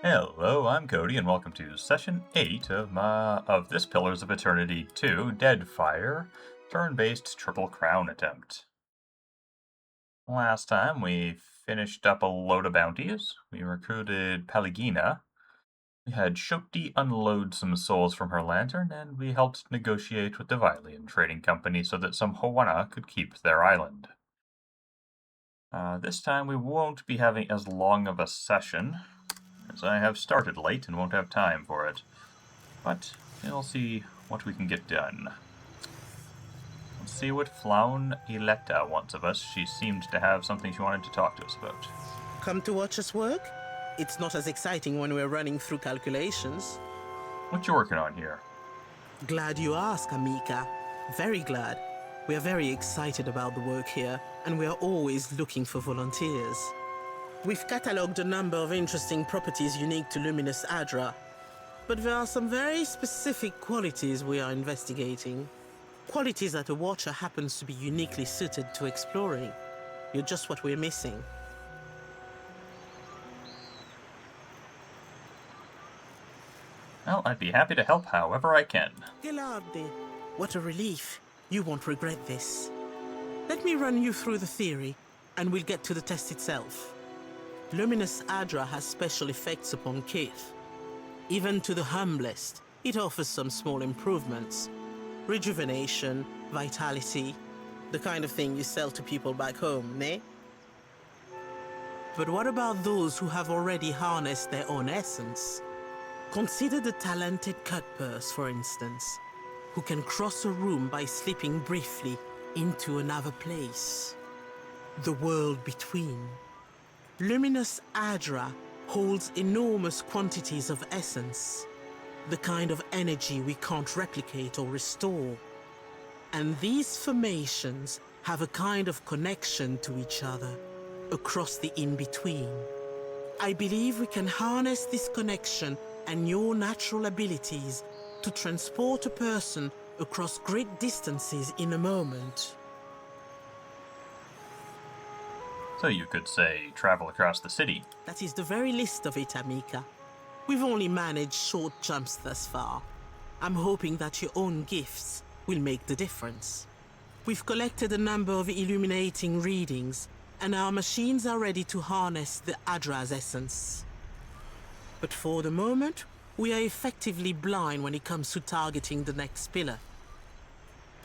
Hello, I'm Cody, and welcome to Session 8 of this Pillars of Eternity 2 Deadfire turn-based Triple Crown attempt. Last time we finished up a load of bounties. We recruited Pelagina. We had Shokti unload some souls from her lantern, and we helped negotiate with the Vylian Trading Company so that some Hoana could keep their island. This time we won't be having as long of a session, as I have started late and won't have time for it. But we'll see what we can get done. Let's see what Flaun Iletta wants of us. She seemed to have something she wanted to talk to us about. Come to watch us work? It's not as exciting when we're running through calculations. What you working on here? Glad you ask, Amika. Very glad. We are very excited about the work here, and we are always looking for volunteers. We've catalogued a number of interesting properties unique to Luminous Adra, but there are some very specific qualities we are investigating. Qualities that a Watcher happens to be uniquely suited to exploring. You're just what we're missing. Well, I'd be happy to help however I can. Gelarde, what a relief. You won't regret this. Let me run you through the theory, and we'll get to the test itself. Luminous Adra has special effects upon Kith. Even to the humblest, it offers some small improvements. Rejuvenation, vitality, the kind of thing you sell to people back home, ne? But what about those who have already harnessed their own essence? Consider the talented Cutpurse, for instance, who can cross a room by slipping briefly into another place. The world between. Luminous Adra holds enormous quantities of essence, the kind of energy we can't replicate or restore. And these formations have a kind of connection to each other, across the in-between. I believe we can harness this connection and your natural abilities to transport a person across great distances in a moment. So you could say, travel across the city. That is the very least of it, Amika. We've only managed short jumps thus far. I'm hoping that your own gifts will make the difference. We've collected a number of illuminating readings, and our machines are ready to harness the Adra's essence. But for the moment, we are effectively blind when it comes to targeting the next pillar.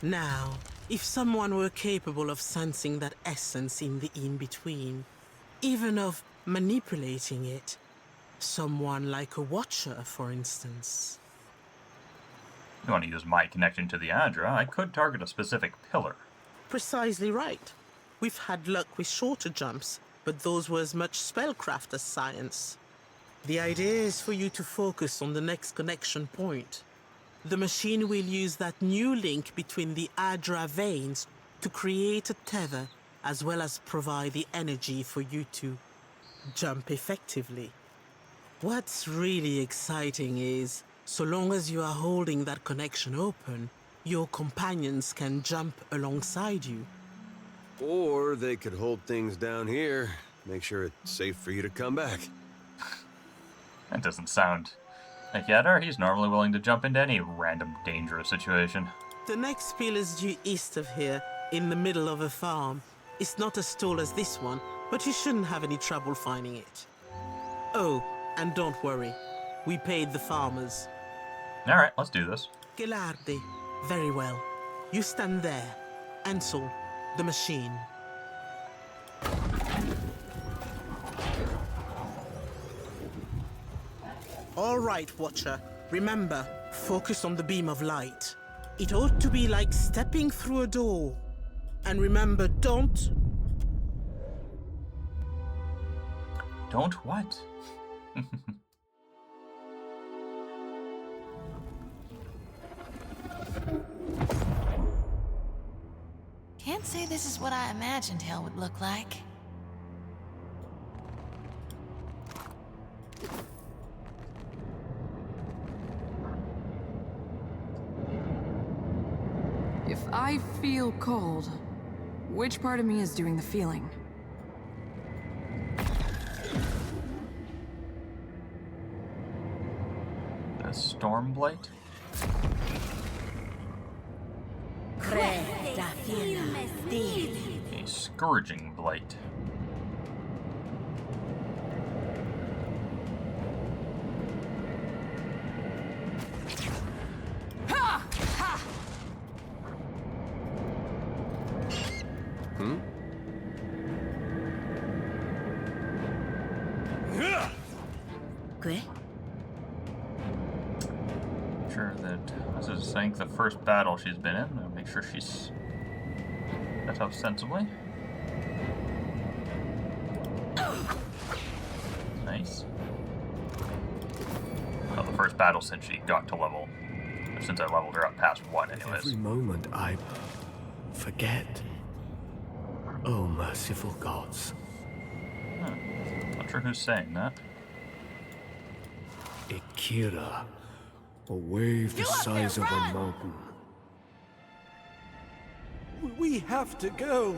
Now, if someone were capable of sensing that essence in the in-between, even of manipulating it, someone like a Watcher, for instance. If you want to use my connection to the Adra, I could target a specific pillar. Precisely right. We've had luck with shorter jumps, but those were as much spellcraft as science. The idea is for you to focus on the next connection point. The machine will use that new link between the Adra veins to create a tether, as well as provide the energy for you to jump effectively. What's really exciting is, so long as you are holding that connection open, your companions can jump alongside you. Or they could hold things down here, make sure it's safe for you to come back. That doesn't sound like Yadar. He's normally willing to jump into any random dangerous situation. The next pillar's due east of here, in the middle of a farm. It's not as tall as this one, but you shouldn't have any trouble finding it. Oh, and don't worry. We paid the farmers. Alright, let's do this. Gelarde. Very well. You stand there. Ansel, the machine. All right, Watcher. Remember, focus on the beam of light. It ought to be like stepping through a door. And remember, don't... Don't what? Can't say this is what I imagined hell would look like. If I feel cold, which part of me is doing the feeling? A storm blight? A scourging blight. Sure that this is, I think, the first battle she's been in. I'll make sure she's set up sensibly. Nice. Well, the first battle since she got to level, since I leveled her up past 1 anyways. Every moment I forget. Oh, merciful gods. Not sure who's saying that. Akira, a wave the size of a mountain. We have to go.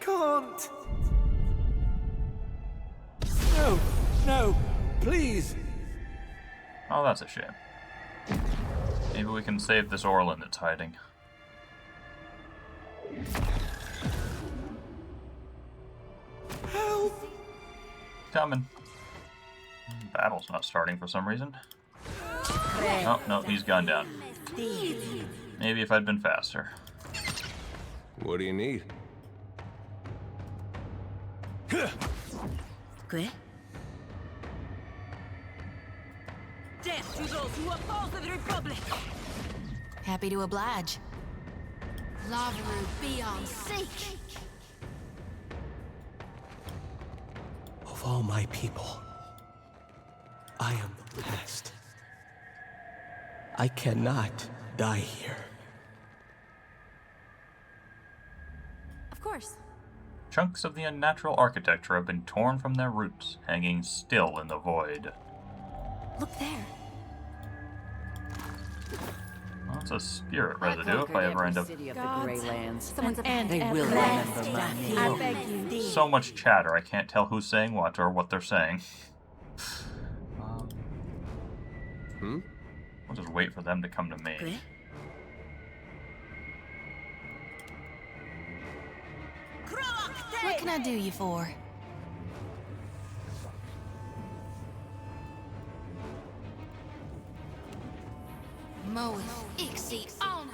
Can't. No, please. Oh, that's a shame. Maybe we can save this Orlin that's hiding. Help! Coming. Battle's not starting for some reason. Oh, no, he's gone down. Maybe if I'd been faster. What do you need? Death to those who oppose the Republic! Happy to oblige. Lavaru be on seek. Of all my people, I am the past. I cannot die here. Of course. Chunks of the unnatural architecture have been torn from their roots, hanging still in the void. Look there. Well, it's a spirit residue if I ever end up... City of the Greylands. Someone's They will remember my name. I beg you. So much chatter, I can't tell who's saying what or what they're saying. I'll just wait for them to come to me. What can I do you for? Moeth Ixie on.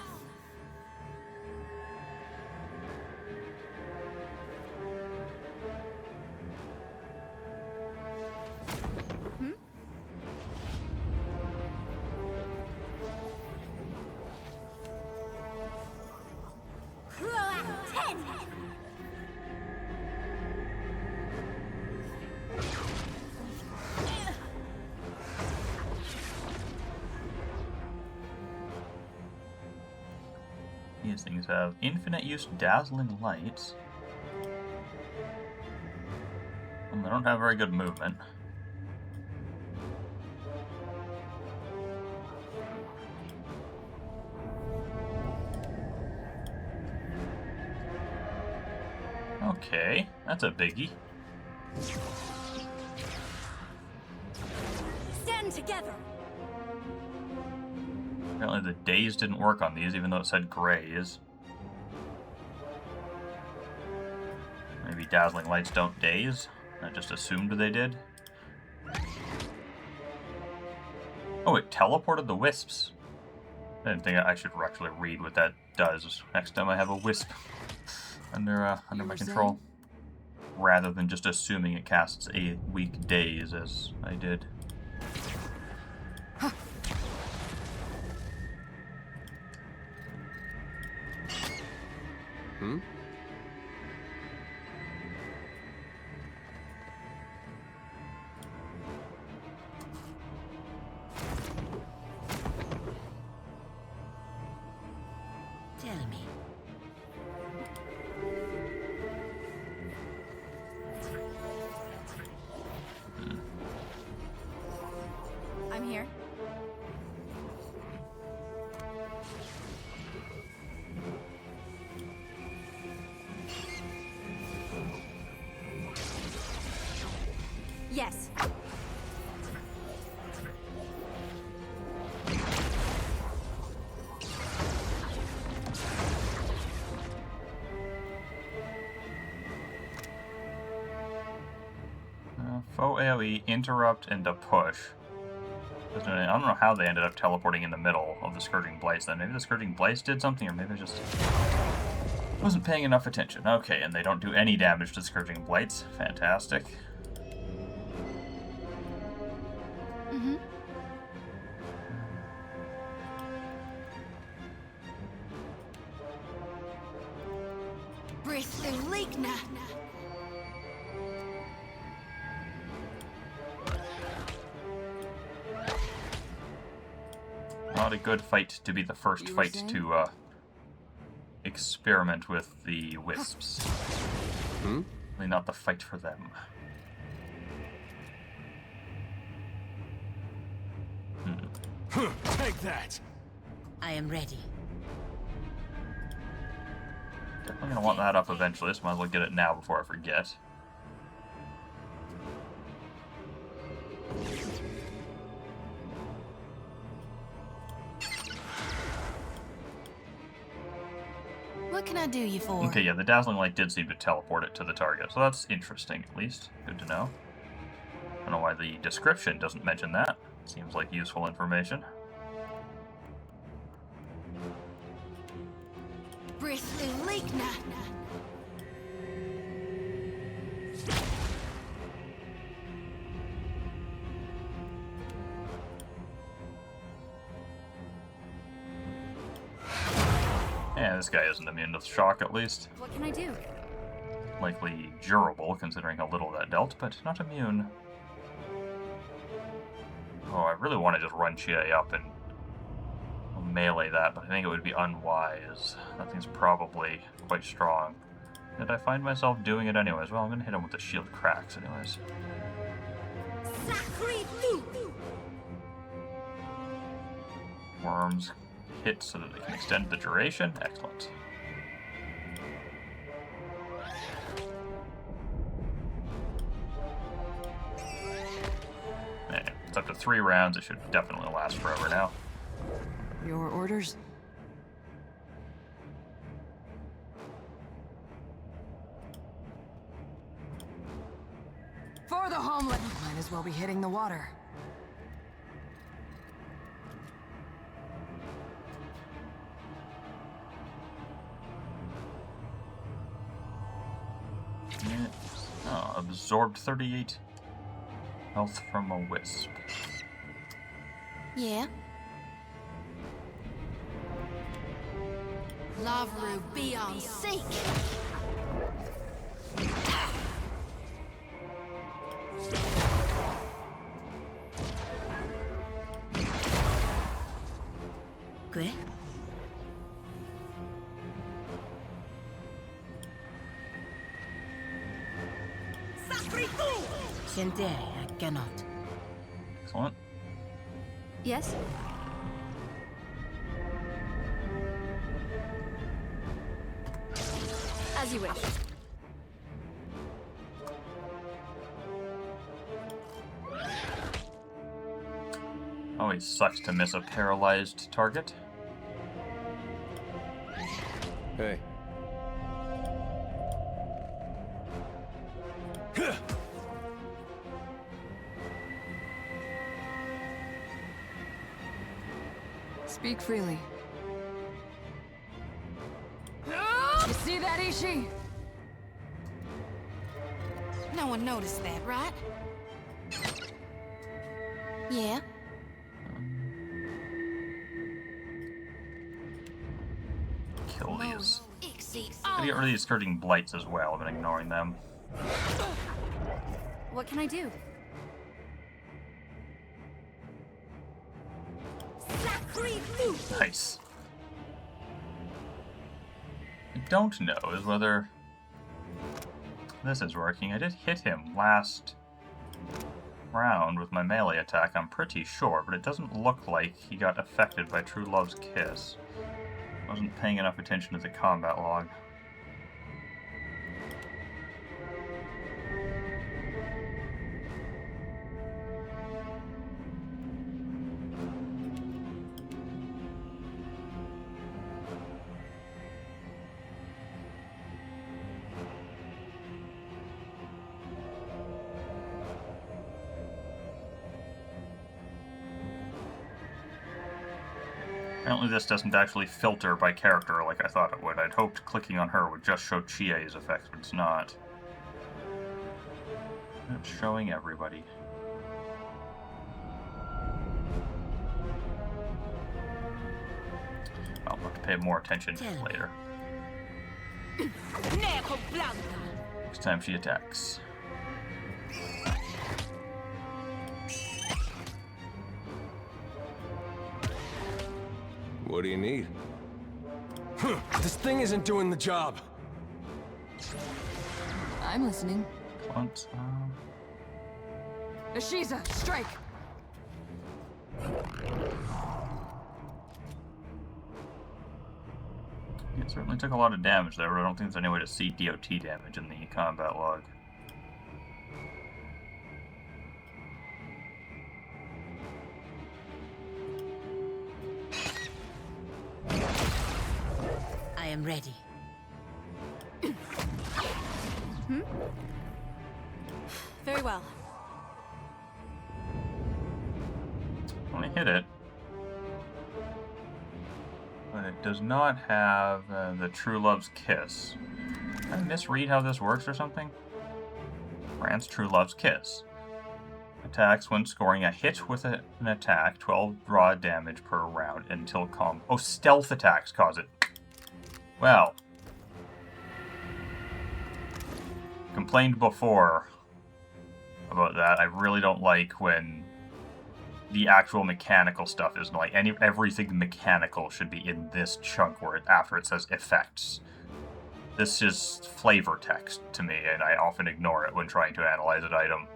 These things have infinite use dazzling lights. They don't have very good movement. Okay, that's a biggie. Stand together. Apparently the daze didn't work on these, even though it said grays. Maybe dazzling lights don't daze? I just assumed they did. Oh, it teleported the wisps. I didn't think I should actually read what that does next time I have a wisp under my control, rather than just assuming it casts a weak daze as I did. Tell me. I'm here. Yes. Faux AoE, interrupt, and a push. I don't know how they ended up teleporting in the middle of the Scourging Blights then. Maybe the Scourging Blights did something, or maybe I just wasn't paying enough attention. Okay, and they don't do any damage to Scourging Blights. Fantastic. Mm-hmm. Breathe through leak now. Not a good fight to be the first fight to experiment with the wisps. Really not the fight for them. Take that! I am ready. Definitely gonna want that up eventually, so might as well get it now before I forget. What can I do you for? Okay, yeah, the Dazzling Light did seem to teleport it to the target, so that's interesting, at least. Good to know. I don't know why the description doesn't mention that. Seems like useful information. Breathe through leak now. Yeah, this guy isn't immune to shock, at least. What can I do? Likely durable, considering how little that dealt, but not immune. Oh, I really want to just run Chie up and melee that, but I think it would be unwise. That thing's probably quite strong. Did I find myself doing it anyways? Well, I'm going to hit him with the shield cracks anyways. Worms hit so that they can extend the duration. Excellent. It's up to 3 rounds. It should definitely last forever now. Your orders? For the homeland! Might as well be hitting the water. Oh, absorbed 38 health from a wisp. Yeah. Lavru beyond seek. Good. Shente, I cannot. Excellent. Yes? As you wish. Always sucks to miss a paralyzed target. Hey. Speak freely. You see that, Ishi? No one noticed that, right? Yeah. Kill these. Exceed I'm gonna get rid of these Scourging Blights as well. I've been ignoring them. What can I do? Nice. I don't know is whether this is working. I did hit him last round with my melee attack, I'm pretty sure, but it doesn't look like he got affected by True Love's Kiss. Wasn't paying enough attention to the combat log. Apparently this doesn't actually filter by character like I thought it would. I'd hoped clicking on her would just show Chie's effects, but it's not. It's showing everybody. I'll have to pay more attention later. Next time she attacks. What do you need? This thing isn't doing the job. I'm listening. What? Ashiza, strike! It certainly took a lot of damage there, but I don't think there's any way to see DOT damage in the combat log. I am ready. Very well. Only hit it. But it does not have the True Love's Kiss. Did I misread how this works or something? Grants True Love's Kiss. Attacks when scoring a hit with an attack, 12 raw damage per round until Oh, stealth attacks cause it. Well. Complained before about that. I really don't like when the actual mechanical stuff is like everything mechanical should be in this chunk where after it says effects. This is flavor text to me, and I often ignore it when trying to analyze an item.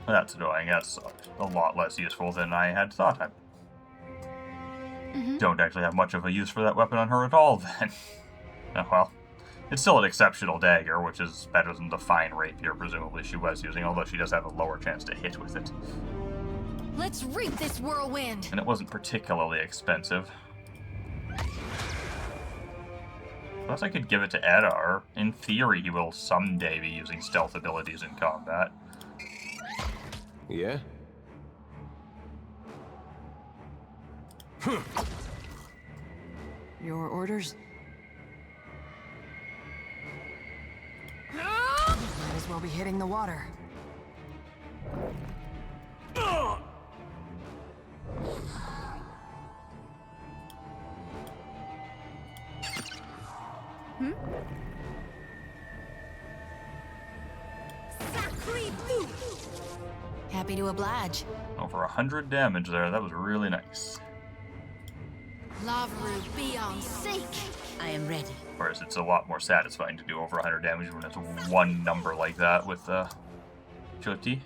That's annoying. That's a lot less useful than I had thought. I don't actually have much of a use for that weapon on her at all, then. Oh well. It's still an exceptional dagger, which is better than the fine rapier presumably she was using, although she does have a lower chance to hit with it. Let's reap this whirlwind. And it wasn't particularly expensive. Plus I could give it to Edar. In theory, he will someday be using stealth abilities in combat. Yeah? Your orders? Might as well be hitting the water. Happy to oblige. Over 100 damage there. That was really nice. Love be on sake. I am ready. Whereas it's a lot more satisfying to do over 100 damage when it's one number like that with Jyoti.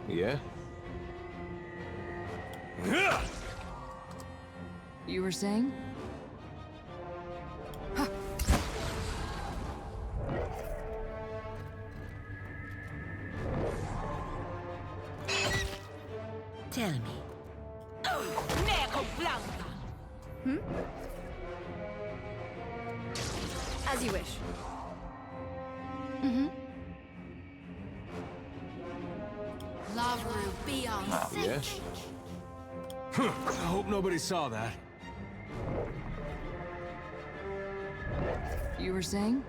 Yeah? You were saying? Tell me. As you wish. Love be on sake. Yeah? I hope nobody saw that. You were saying?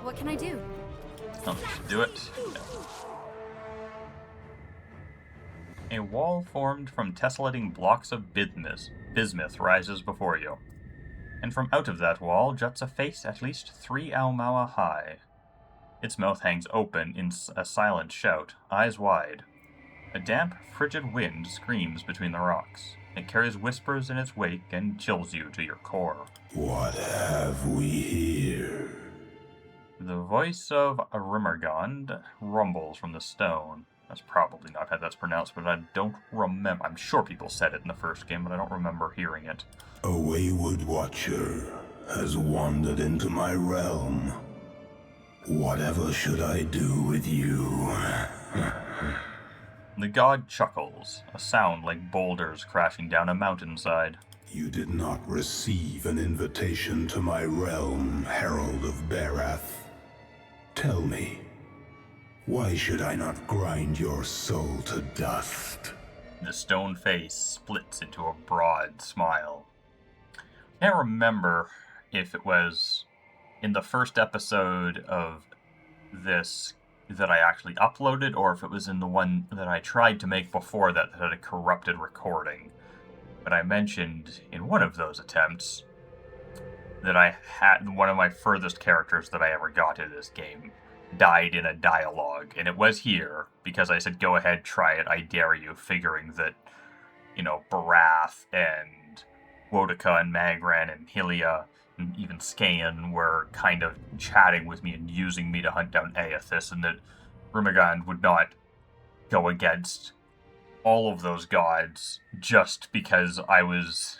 What can I do? Oh, do it. A wall formed from tessellating blocks of bismuth rises before you. And from out of that wall juts a face at least 3 Aumaua high. Its mouth hangs open in a silent shout, eyes wide. A damp, frigid wind screams between the rocks. It carries whispers in its wake and chills you to your core. What have we here? The voice of a Rimmergond rumbles from the stone. That's probably not how that's pronounced, but I don't remember. I'm sure people said it in the first game, but I don't remember hearing it. A wayward watcher has wandered into my realm. Whatever should I do with you? The god chuckles, a sound like boulders crashing down a mountainside. You did not receive an invitation to my realm, Herald of Barath. Tell me, why should I not grind your soul to dust? The stone face splits into a broad smile. I can't remember if it was in the first episode of this that I actually uploaded, or if it was in the one that I tried to make before that had a corrupted recording. But I mentioned in one of those attempts that I had one of my furthest characters that I ever got in this game died in a dialogue, and it was here because I said, go ahead, try it, I dare you, figuring that, Barath and Wotica and Magran and Hylia and even Skaen were kind of chatting with me and using me to hunt down Aethys, and that Rumagand would not go against all of those gods just because I was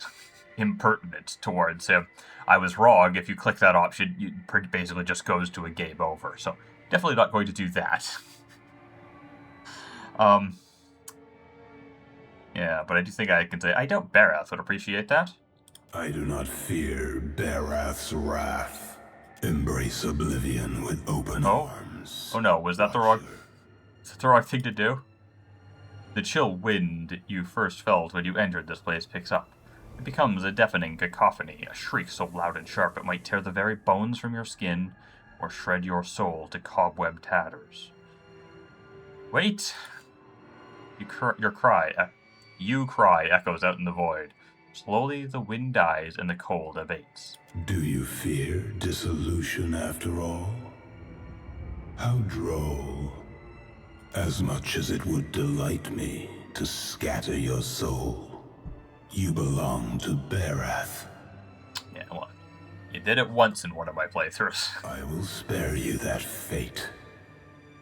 impertinent towards him. I was wrong. If you click that option, it basically just goes to a game over. So definitely not going to do that. Yeah, but I do think I can say I doubt Barath would appreciate that. I do not fear Barath's wrath. Embrace oblivion with open arms. Oh no, was that the wrong thing to do? The chill wind you first felt when you entered this place picks up. It becomes a deafening cacophony, a shriek so loud and sharp it might tear the very bones from your skin or shred your soul to cobweb tatters. Wait! Your cry echoes out in the void. Slowly the wind dies and the cold abates. Do you fear dissolution after all? How droll. As much as it would delight me to scatter your soul, you belong to Barath. Yeah, well, you did it once in one of my playthroughs. I will spare you that fate.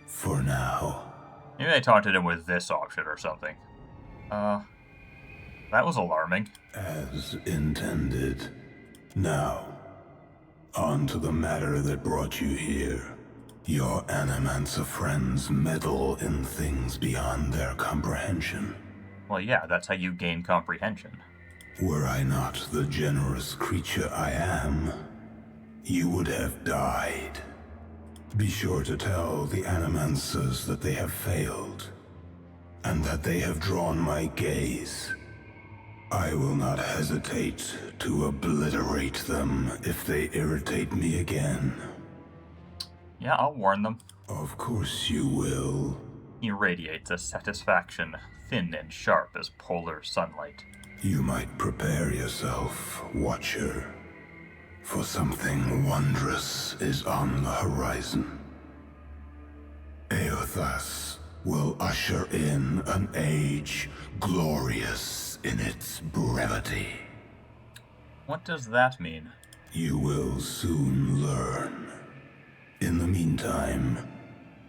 For now. Maybe I taunted him with this option or something. That was alarming. As intended. Now, on to the matter that brought you here. Your Animancer friends meddle in things beyond their comprehension. Well, yeah, that's how you gain comprehension. Were I not the generous creature I am, you would have died. Be sure to tell the Animancers that they have failed, and that they have drawn my gaze. I will not hesitate to obliterate them if they irritate me again. Yeah, I'll warn them. Of course you will. He radiates a satisfaction, thin and sharp as polar sunlight. You might prepare yourself, Watcher, for something wondrous is on the horizon. Eothas will usher in an age glorious in its brevity. What does that mean? You will soon learn. In the meantime,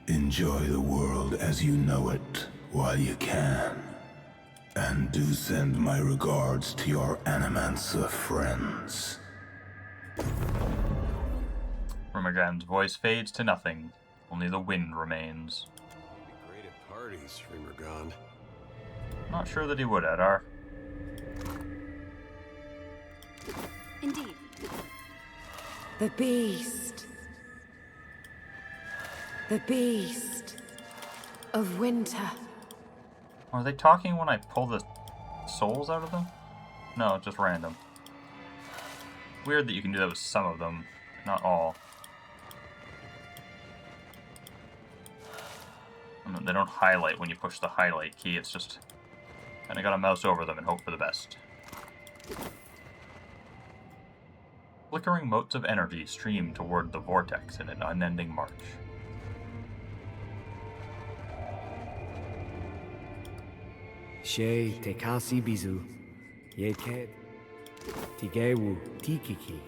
enjoy the world as you know it while you can. And do send my regards to your Animancer friends. Rumagand's voice fades to nothing. Only the wind remains. Be great at parties, Rumagand. Not sure that he would, Adar. Indeed. The beast. The beast of winter. Are they talking when I pull the souls out of them? No, just random. Weird that you can do that with some of them, not all. They don't highlight when you push the highlight key, it's just kinda gotta mouse over them and hope for the best. Flickering motes of energy stream toward the vortex in an unending march. She te kasi bizu, ye ke tigewu tikiki.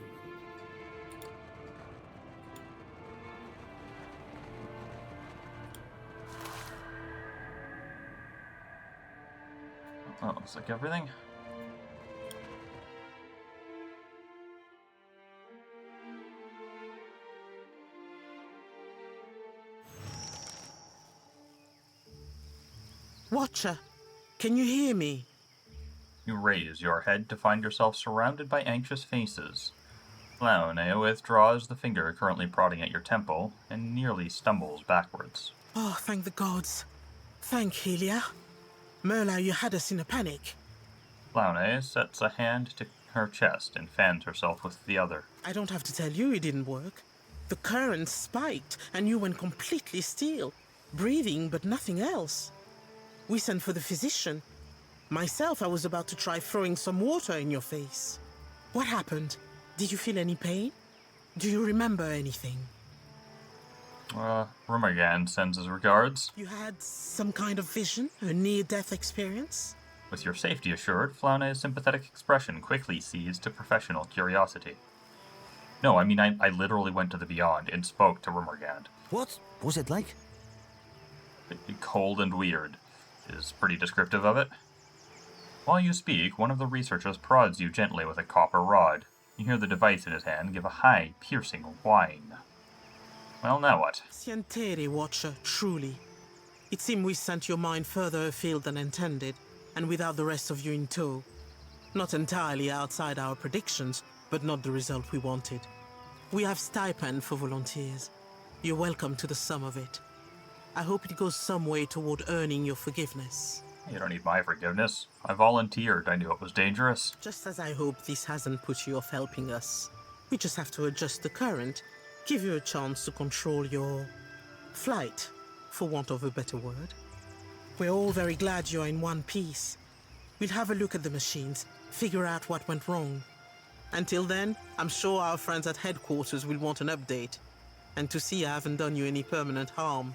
That looks like everything. Watcher, can you hear me? You raise your head to find yourself surrounded by anxious faces. Laone withdraws the finger currently prodding at your temple and nearly stumbles backwards. Oh, thank the gods. Thank Helia. Merla, you had us in a panic. Laone sets a hand to her chest and fans herself with the other. I don't have to tell you it didn't work. The current spiked and you went completely still, breathing but nothing else. We sent for the physician. Myself, I was about to try throwing some water in your face. What happened? Did you feel any pain? Do you remember anything? Rumergan sends his regards. You had some kind of vision? A near-death experience? With your safety assured, Flaune's sympathetic expression quickly cedes to professional curiosity. No, I mean, I literally went to the Beyond and spoke to Rumergand. What was it like? Cold and weird is pretty descriptive of it. While you speak, one of the researchers prods you gently with a copper rod. You hear the device in his hand give a high, piercing whine. Well, now what? Sientere, Watcher, truly. It seemed we sent your mind further afield than intended, and without the rest of you in tow. Not entirely outside our predictions, but not the result we wanted. We have stipend for volunteers. You're welcome to the sum of it. I hope it goes some way toward earning your forgiveness. You don't need my forgiveness. I volunteered. I knew it was dangerous. Just as I hope this hasn't put you off helping us. We just have to adjust the current, give you a chance to control your flight, for want of a better word. We're all very glad you're in one piece. We'll have a look at the machines, figure out what went wrong. Until then, I'm sure our friends at headquarters will want an update, and to see I haven't done you any permanent harm.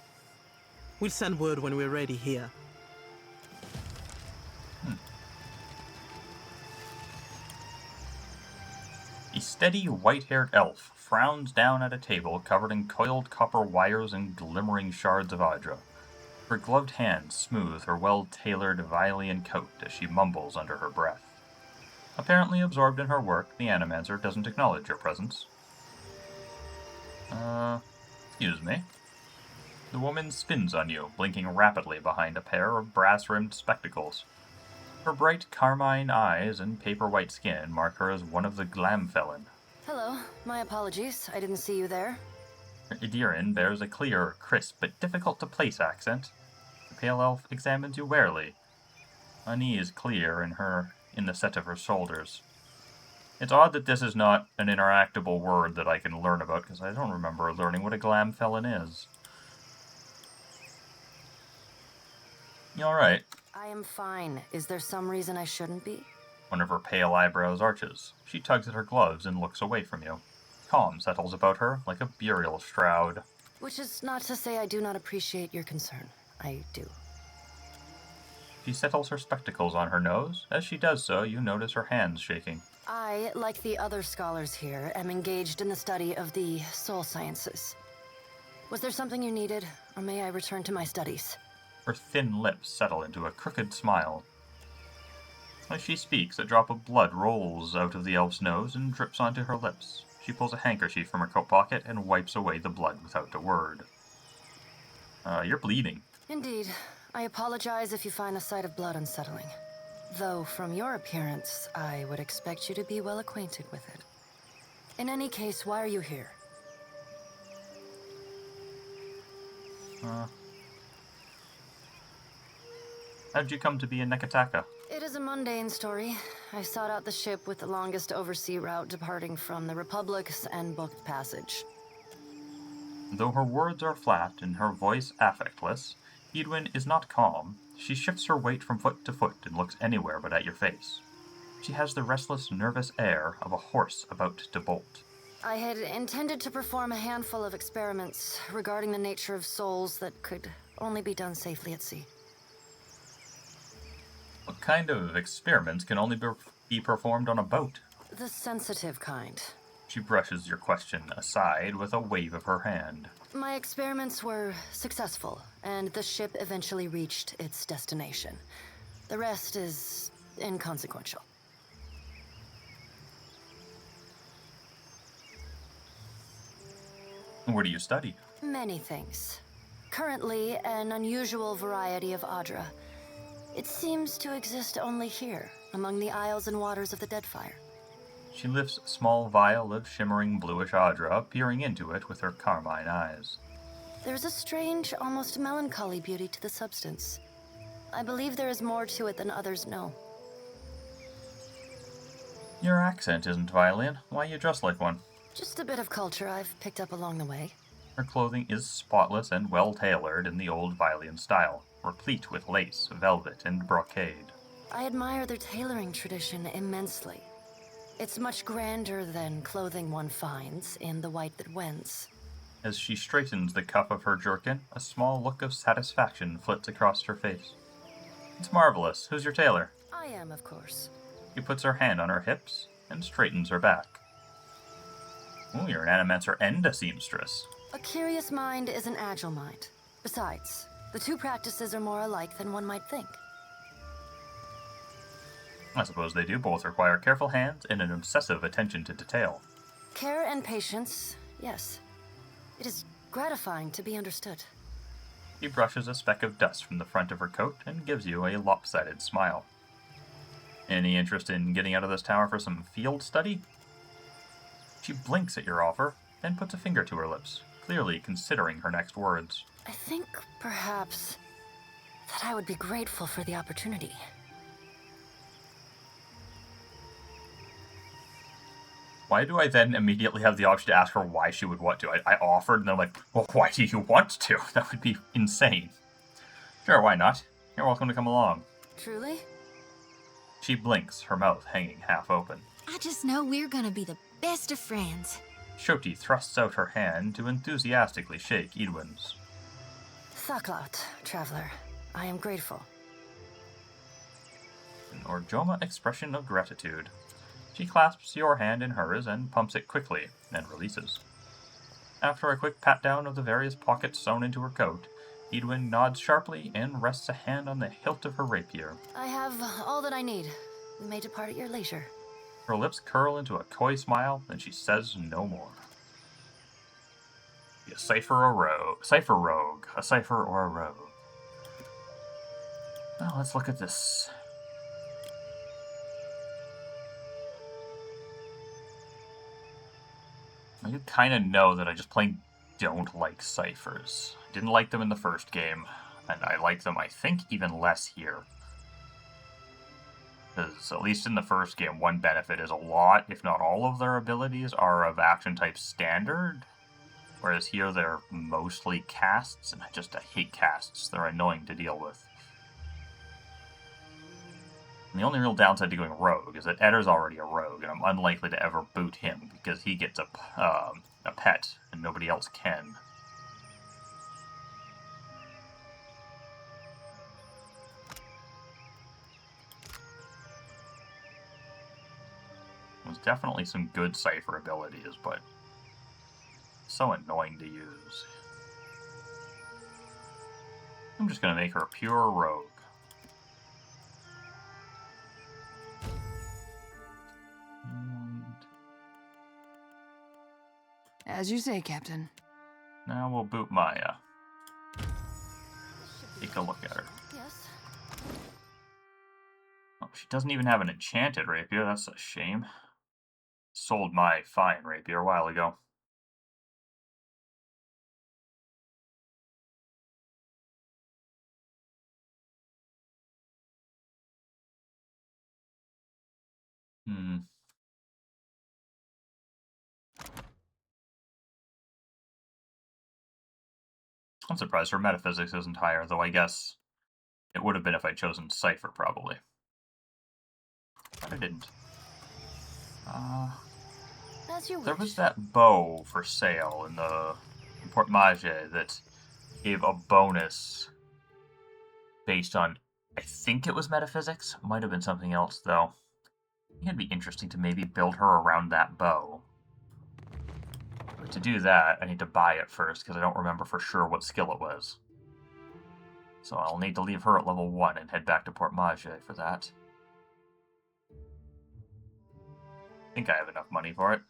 We'll send word when we're ready here. A steady, white-haired elf frowns down at a table covered in coiled copper wires and glimmering shards of Audra. Her gloved hands smooth her well-tailored Vilean coat as she mumbles under her breath. Apparently absorbed in her work, the Animancer doesn't acknowledge your presence. Excuse me. The woman spins on you, blinking rapidly behind a pair of brass-rimmed spectacles. Her bright carmine eyes and paper-white skin mark her as one of the Glamfelin. Hello, my apologies. I didn't see you there. Her Idiran bears a clear, crisp, but difficult-to-place accent. The pale elf examines you warily. Unease clear in the set of her shoulders. It's odd that this is not an interactable word that I can learn about, because I don't remember learning what a Glamfelin is. You alright? I am fine. Is there some reason I shouldn't be? One of her pale eyebrows arches. She tugs at her gloves and looks away from you. Calm settles about her like a burial shroud. Which is not to say I do not appreciate your concern. I do. She settles her spectacles on her nose. As she does so, you notice her hands shaking. I, like the other scholars here, am engaged in the study of the soul sciences. Was there something you needed, or may I return to my studies? Her thin lips settle into a crooked smile. As she speaks, a drop of blood rolls out of the elf's nose and drips onto her lips. She pulls a handkerchief from her coat pocket and wipes away the blood without a word. You're bleeding. Indeed. I apologize if you find the sight of blood unsettling. Though, from your appearance, I would expect you to be well acquainted with it. In any case, why are you here? How'd you come to be in Nekataka? It is a mundane story. I sought out the ship with the longest oversea route departing from the Republics and booked passage. Though her words are flat and her voice affectless, Edwin is not calm. She shifts her weight from foot to foot and looks anywhere but at your face. She has the restless, nervous air of a horse about to bolt. I had intended to perform a handful of experiments regarding the nature of souls that could only be done safely at sea. What kind of experiments can only be performed on a boat? The sensitive kind. She brushes your question aside with a wave of her hand. My experiments were successful, and the ship eventually reached its destination. The rest is inconsequential. What do you study? Many things. Currently, an unusual variety of Audra. It seems to exist only here, among the isles and waters of the Deadfire. She lifts a small vial of shimmering bluish Audra, peering into it with her carmine eyes. There's a strange, almost melancholy beauty to the substance. I believe there is more to it than others know. Your accent isn't Violian. Why you dress like one? Just a bit of culture I've picked up along the way. Her clothing is spotless and well-tailored in the old Violian style, replete with lace, velvet, and brocade. I admire their tailoring tradition immensely. It's much grander than clothing one finds in The White That Wends. As she straightens the cuff of her jerkin, a small look of satisfaction flits across her face. It's marvelous. Who's your tailor? I am, of course. She puts her hand on her hips and straightens her back. Ooh, you're an animancer and a seamstress. A curious mind is an agile mind. Besides, the two practices are more alike than one might think. I suppose they do. Both require careful hands and an obsessive attention to detail. Care and patience, yes. It is gratifying to be understood. She brushes a speck of dust from the front of her coat and gives you a lopsided smile. Any interest in getting out of this tower for some field study? She blinks at your offer, then puts a finger to her lips, clearly considering her next words. I think, perhaps, that I would be grateful for the opportunity. Why do I then immediately have the option to ask her why she would want to? I offered, and they're like, well, why do you want to? That would be insane. Sure, why not? You're welcome to come along. Truly? She blinks, her mouth hanging half open. I just know we're gonna be the best of friends. Shoti thrusts out her hand to enthusiastically shake Edwin's. Thaklat, traveler. I am grateful. An Orjoma expression of gratitude. She clasps your hand in hers and pumps it quickly, then releases. After a quick pat-down of the various pockets sewn into her coat, Edwin nods sharply and rests a hand on the hilt of her rapier. I have all that I need. We may depart at your leisure. Her lips curl into a coy smile, and she says no more. Be a cipher or rogue. A cipher or a rogue. Well, let's look at this. You kind of know that I just plain don't like ciphers. I didn't like them in the first game, and I like them, I think, even less here. Because at least in the first game, one benefit is a lot, if not all of their abilities are of action type standard, whereas here they're mostly casts, and I hate casts. They're annoying to deal with. And the only real downside to going rogue is that Eddar's already a rogue, and I'm unlikely to ever boot him because he gets a pet and nobody else can. There's definitely some good cipher abilities, but so annoying to use. I'm just going to make her a pure rogue. As you say, Captain. Now we'll boot Maya. Take a look at her. Yes. Oh, she doesn't even have an enchanted rapier. That's a shame. Sold my fine rapier a while ago. I'm surprised her metaphysics isn't higher, though I guess it would have been if I'd chosen Cipher, probably. But I didn't. As you There wish. was that bow for sale in the Port Mage that gave a bonus based on, I think it was metaphysics. Might have been something else, though. I think it'd be interesting to maybe build her around that bow. But to do that, I need to buy it first, because I don't remember for sure what skill it was. So I'll need to leave her at level 1 and head back to Port Mage for that. I think I have enough money for it.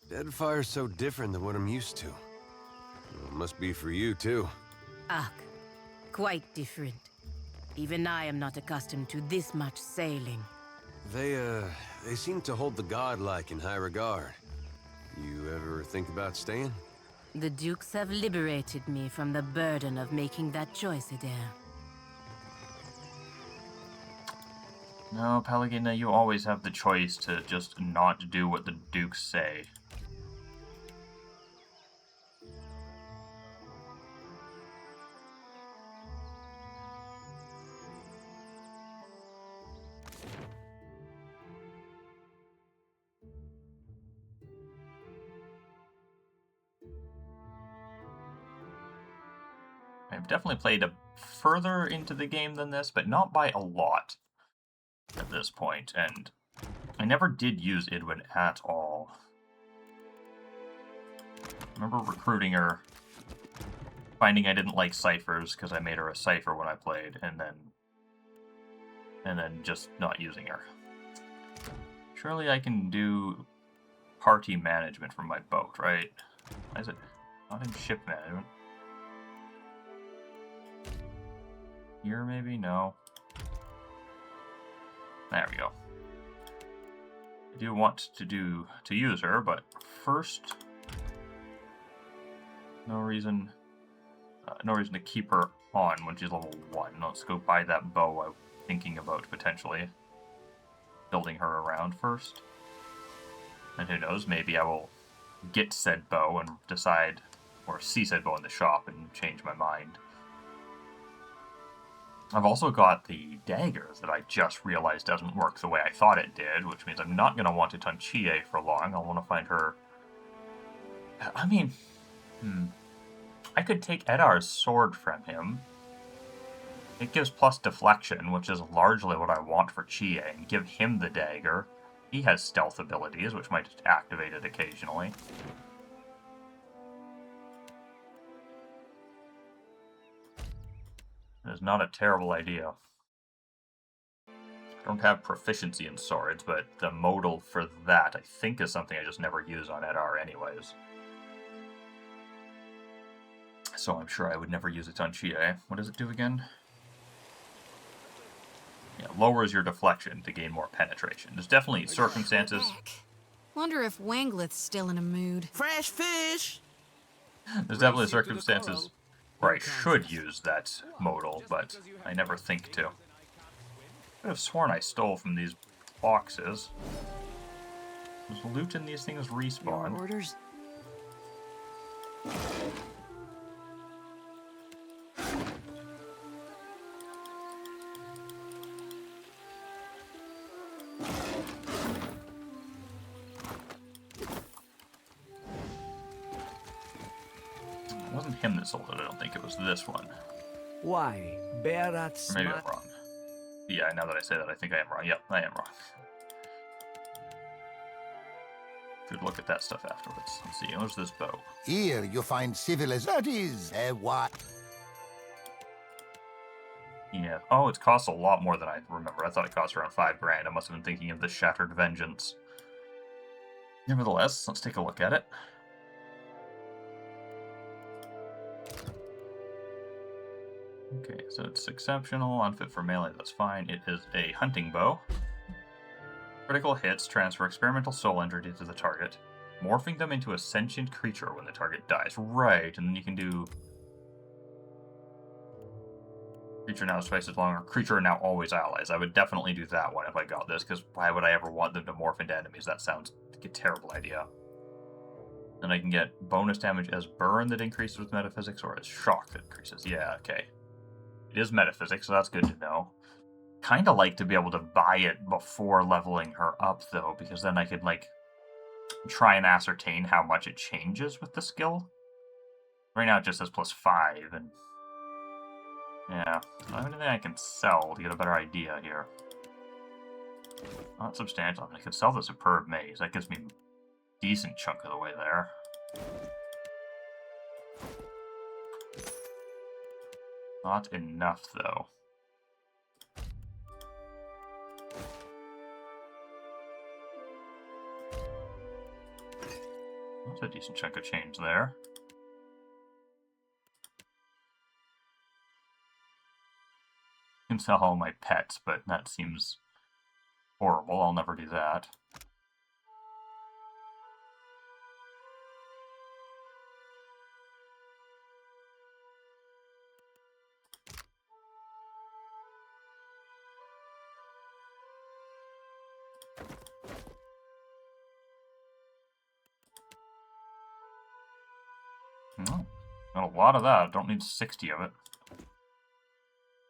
Deadfire's so different than what I'm used to. Well, it must be for you, too. Ah, quite different. Even I am not accustomed to this much sailing. They seem to hold the godlike in high regard. You ever think about staying? The dukes have liberated me from the burden of making that choice, Adair. No, Pelagina, you always have the choice to just not do what the dukes say. I've definitely played further into the game than this, but not by a lot at this point, and I never did use Idwin at all. I remember recruiting her, finding I didn't like ciphers because I made her a cipher when I played, and then just not using her. Surely I can do party management from my boat, right? Why is it not in ship management? Here, maybe? No. There we go. I do want to use her, but first, no reason to keep her on when she's level 1. Let's go buy that bow I'm thinking about potentially building her around first. And who knows, maybe I will get said bow and decide, or see said bow in the shop and change my mind. I've also got the dagger that I just realized doesn't work the way I thought it did, which means I'm not going to want it on Chie for long. I'll want to find her... I mean, I could take Edar's sword from him. It gives plus deflection, which is largely what I want for Chie, and give him the dagger. He has stealth abilities, which might just activate it occasionally. It is not a terrible idea. I don't have proficiency in swords, but the modal for that, I think, is something I just never use on Edar anyways. So I'm sure I would never use it on Chie. What does it do again? Yeah, lowers your deflection to gain more penetration. There's definitely circumstances... Wonder if Wangleth's still in a mood. Fresh fish! There's definitely circumstances where I should use that modal, but I never think to. I could have sworn I stole from these boxes. Does loot in these things respawn? Your orders? It wasn't him that sold it, I don't think. It was this one. Why? Berat Or maybe I'm wrong. Yeah, now that I say that, I think I am wrong. Yep, I am wrong. Could look at that stuff afterwards. Let's see, there's this bow. Here you find civilization. That is what? Yeah. Oh, it costs a lot more than I remember. I thought it cost around $5 grand. I must have been thinking of the Shattered Vengeance. Nevertheless, let's take a look at it. Okay, so it's exceptional, unfit for melee, that's fine. It is a hunting bow. Critical hits transfer experimental soul energy to the target, morphing them into a sentient creature when the target dies. Right, and then you can do... Creature now is twice as long, or creature are now always allies. I would definitely do that one if I got this, because why would I ever want them to morph into enemies? That sounds like a terrible idea. Then I can get bonus damage as burn that increases with metaphysics, or as shock that increases. Yeah, okay. It is metaphysics, so that's good to know. Kind of like to be able to buy it before leveling her up, though, because then I could, like, try and ascertain how much it changes with the skill. Right now it just says +5, and... yeah, I don't have anything I can sell to get a better idea here. Not substantial. I mean, I could sell the Superb Maze. That gives me a decent chunk of the way there. Not enough, though. That's a decent chunk of change there. can sell all my pets, but that seems horrible. I'll never do that. Oh, got a lot of that. Don't need 60 of it.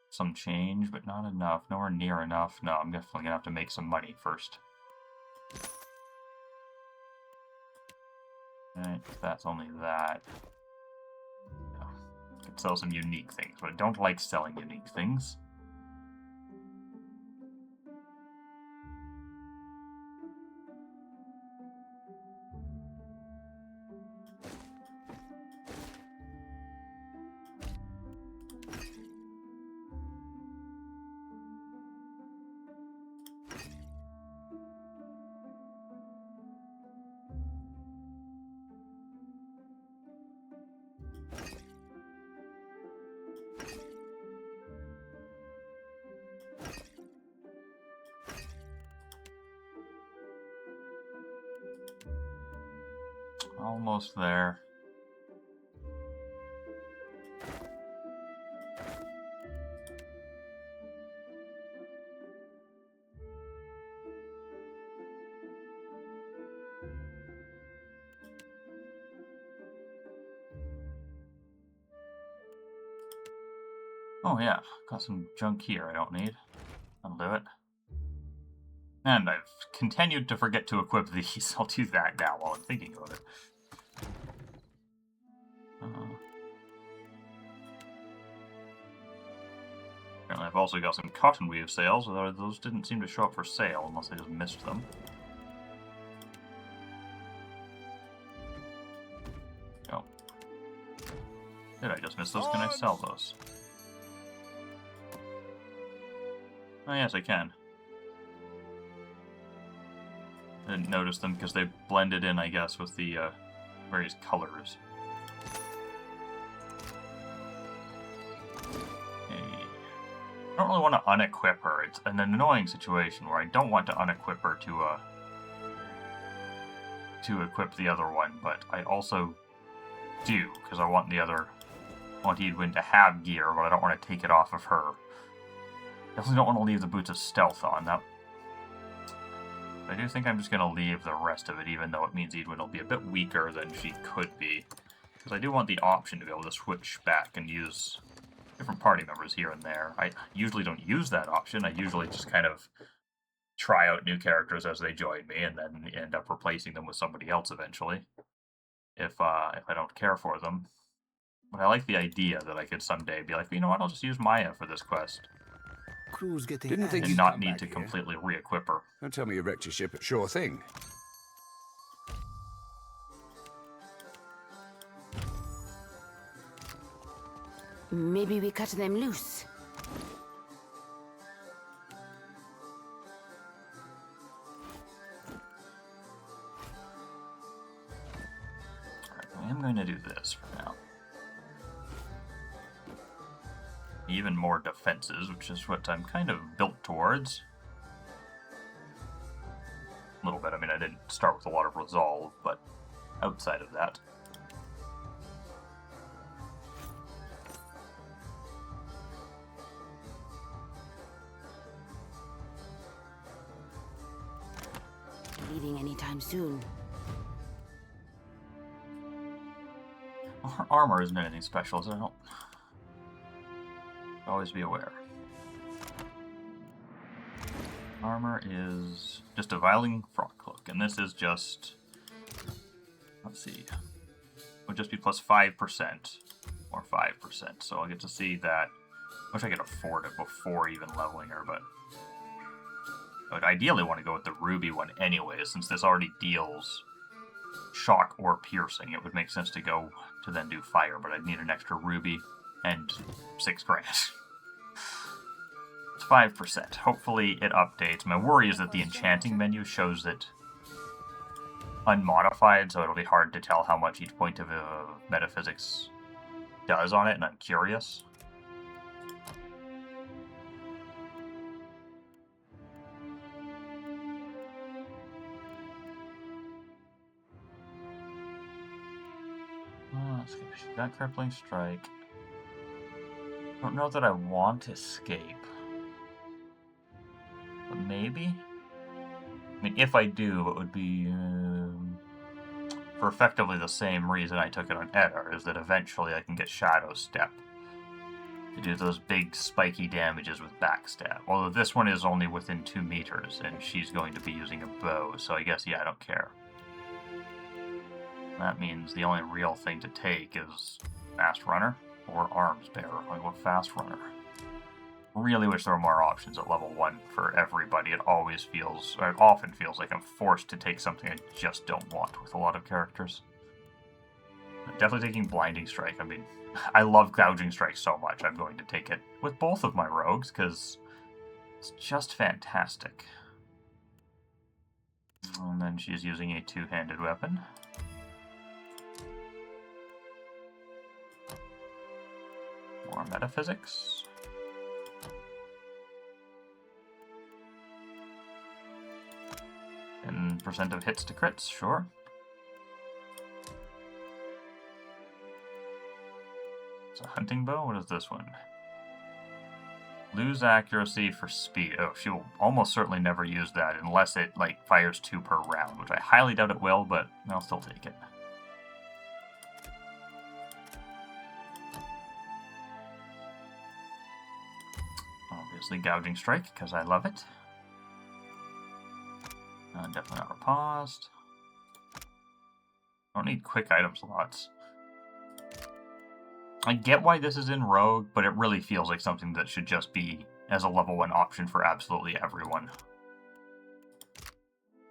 Some change, but not enough. Nowhere near enough. No, I'm definitely gonna have to make some money first. Alright, that's only that. Yeah. Could sell some unique things, but I don't like selling unique things. Almost there. Oh yeah, got some junk here I don't need. I'll do it. And I've continued to forget to equip these. I'll do that now while I'm thinking about it. Apparently I've also got some cotton weave sales, although those didn't seem to show up for sale unless I just missed them. Oh. Did I just miss those? Can I sell those? Oh yes, I can. I didn't notice them because they blended in, I guess, with the various colors. I don't really want to unequip her. It's an annoying situation where I don't want to unequip her to equip the other one, but I also do, because I want Edwin to have gear, but I don't want to take it off of her. Definitely don't want to leave the Boots of Stealth on. That I do think I'm just going to leave the rest of it, even though it means Edwin will be a bit weaker than she could be. Because I do want the option to be able to switch back and use different party members here and there. I usually don't use that option. I usually just kind of try out new characters as they join me, and then end up replacing them with somebody else eventually, if I don't care for them. But I like the idea that I could someday be like, you know what, I'll just use Maya for this quest. Crew's getting Didn't think and you'd not come need back to here. completely re-equip her. Don't tell me you wrecked your ship at Sure Thing. Maybe we cut them loose. I am going to do this for now. Even more defenses, which is what I'm kind of built towards. A little bit. I mean, I didn't start with a lot of resolve, but outside of that. Leaving anytime soon. Well, her armor isn't anything special, so I don't... Always be aware. Armor is just a Viling Frog Cloak, and this is just... Let's see. It would just be plus 5%, or 5%, so I'll get to see that. I wish I could afford it before even leveling her, but... I would ideally want to go with the ruby one anyway, since this already deals shock or piercing. It would make sense to go to then do fire, but I'd need an extra ruby and 6 grand. It's 5%. Hopefully it updates. My worry is that the enchanting menu shows it unmodified, so it'll be hard to tell how much each point of metaphysics does on it, and I'm curious. She's got Crippling Strike. I don't know that I want Escape. But maybe? I mean, if I do, it would be for effectively the same reason I took it on Eddar, is that eventually I can get Shadow Step to do those big spiky damages with backstab. Although this one is only within 2 meters, and she's going to be using a bow, so I guess, yeah, I don't care. That means the only real thing to take is Fast Runner or Arms Bearer. I'll go Fast Runner. Really wish there were more options at level 1 for everybody. It always feels, or it often feels like I'm forced to take something I just don't want with a lot of characters. Definitely taking Blinding Strike. I mean, I love Gouging Strike so much, I'm going to take it with both of my rogues, because it's just fantastic. And then she's using a 2-handed weapon. More Metaphysics. And percent of hits to crits, sure. It's a hunting bow? What is this one? Lose accuracy for speed. Oh, she will almost certainly never use that unless it, like, fires 2 per round, which I highly doubt it will, but I'll still take it. Obviously, Gouging Strike, because I love it. Definitely not riposte. Don't need quick item slots. I get why this is in Rogue, but it really feels like something that should just be as a level 1 option for absolutely everyone.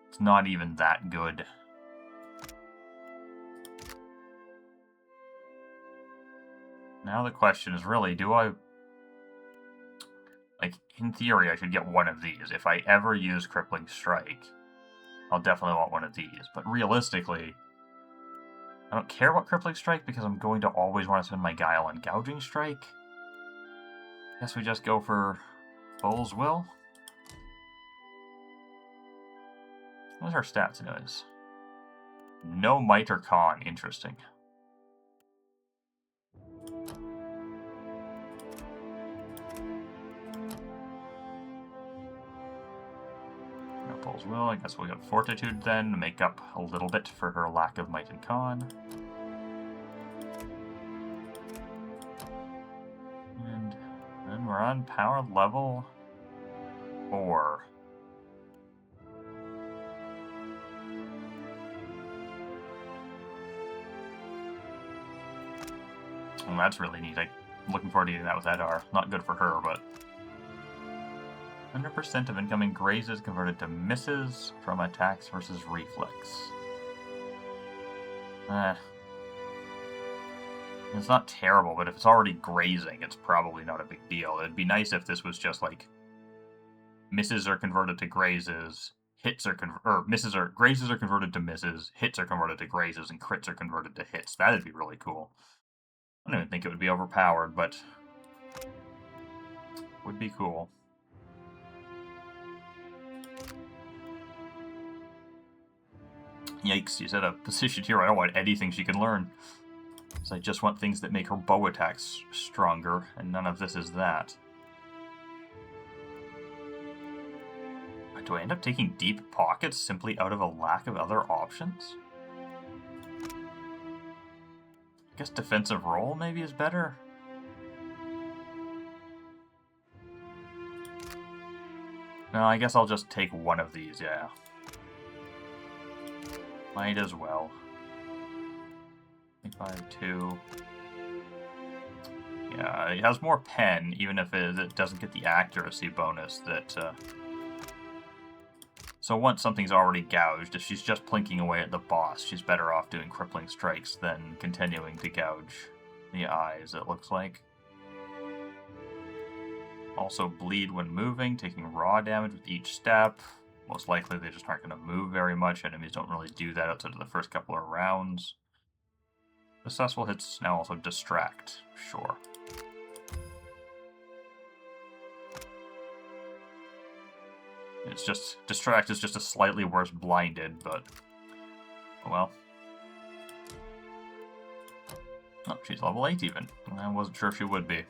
It's not even that good. Now the question is really, do I... Like, in theory, I should get one of these. If I ever use Crippling Strike, I'll definitely want one of these. But realistically, I don't care about Crippling Strike because I'm going to always want to spend my Guile on Gouging Strike. Guess we just go for Bull's Will. What's our stats anyways? No Might or Con. Interesting. Bull's Will. I guess we'll get Fortitude then to make up a little bit for her lack of Might and Con. And then we're on power level 4. Well, that's really neat. I'm looking forward to getting that with Eddar. Not good for her, but 100% of incoming grazes converted to misses from attacks versus reflex. It's not terrible, but if it's already grazing, it's probably not a big deal. It'd be nice if this was just like misses are converted to grazes, hits are grazes are converted to misses, hits are converted to grazes, and crits are converted to hits. That'd be really cool. I don't even think it would be overpowered, but would be cool. Yikes, she's at a position here I don't want anything she can learn. So I just want things that make her bow attacks stronger, and none of this is that. Do I end up taking Deep Pockets simply out of a lack of other options? I guess Defensive Roll maybe is better? No, I guess I'll just take one of these, yeah. Might as well. 5-2. Yeah, it has more pen, even if it doesn't get the accuracy bonus that... So once something's already gouged, if she's just plinking away at the boss, she's better off doing Crippling Strikes than continuing to gouge the eyes, it looks like. Also bleed when moving, taking raw damage with each step. Most likely they just aren't going to move very much. Enemies don't really do that outside of the first couple of rounds. Successful hits now also distract, sure. It's just, distract is just a slightly worse blinded, but, oh well. she's level 8 even. I wasn't sure if she would be.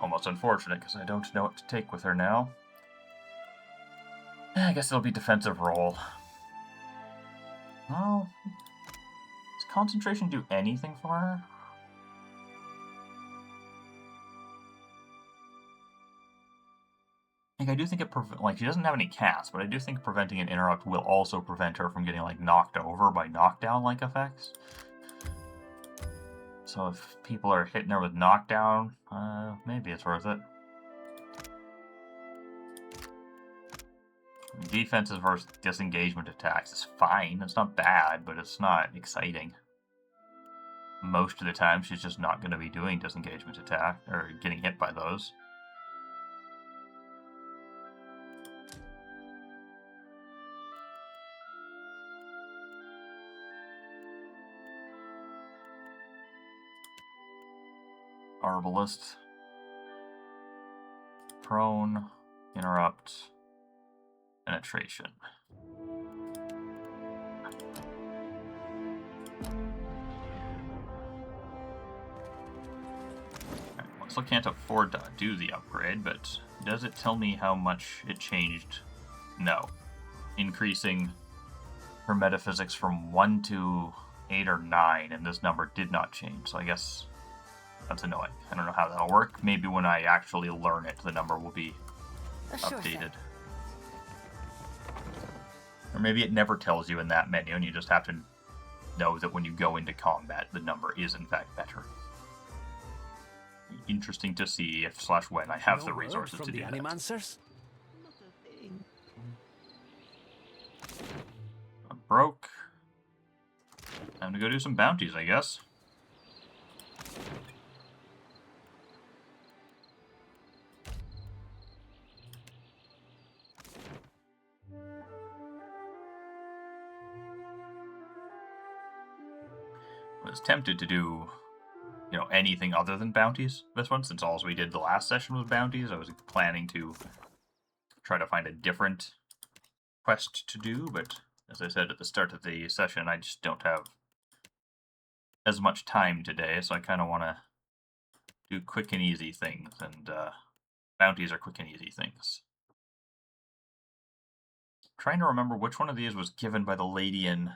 Almost unfortunate, because I don't know what to take with her now. I guess it'll be defensive role. Well, does concentration do anything for her? Like, I do think it like, she doesn't have any cast, but I do think preventing an interrupt will also prevent her from getting, like, knocked over by knockdown-like effects. So if people are hitting her with knockdown, maybe it's worth it. Defenses versus disengagement attacks is fine. It's not bad, but it's not exciting. Most of the time, she's just not going to be doing disengagement attack, or getting hit by those. Arbalist. Prone. Interrupt. Penetration. Still can't afford to do the upgrade, but does it tell me how much it changed? No. Increasing her metaphysics from 1 to 8 or 9, and this number did not change, so I guess that's annoying. I don't know how that'll work. Maybe when I actually learn it, the number will be updated. Or maybe it never tells you in that menu, and you just have to know that when you go into combat, the number is in fact better. Interesting to see if / when I have the resources to do that. I'm broke. Time to go do some bounties, I guess. I was tempted to do, anything other than bounties this one, since all we did the last session was bounties. I was planning to try to find a different quest to do, but as I said at the start of the session, I just don't have as much time today, so I kind of want to do quick and easy things, and bounties are quick and easy things. I'm trying to remember which one of these was given by the lady in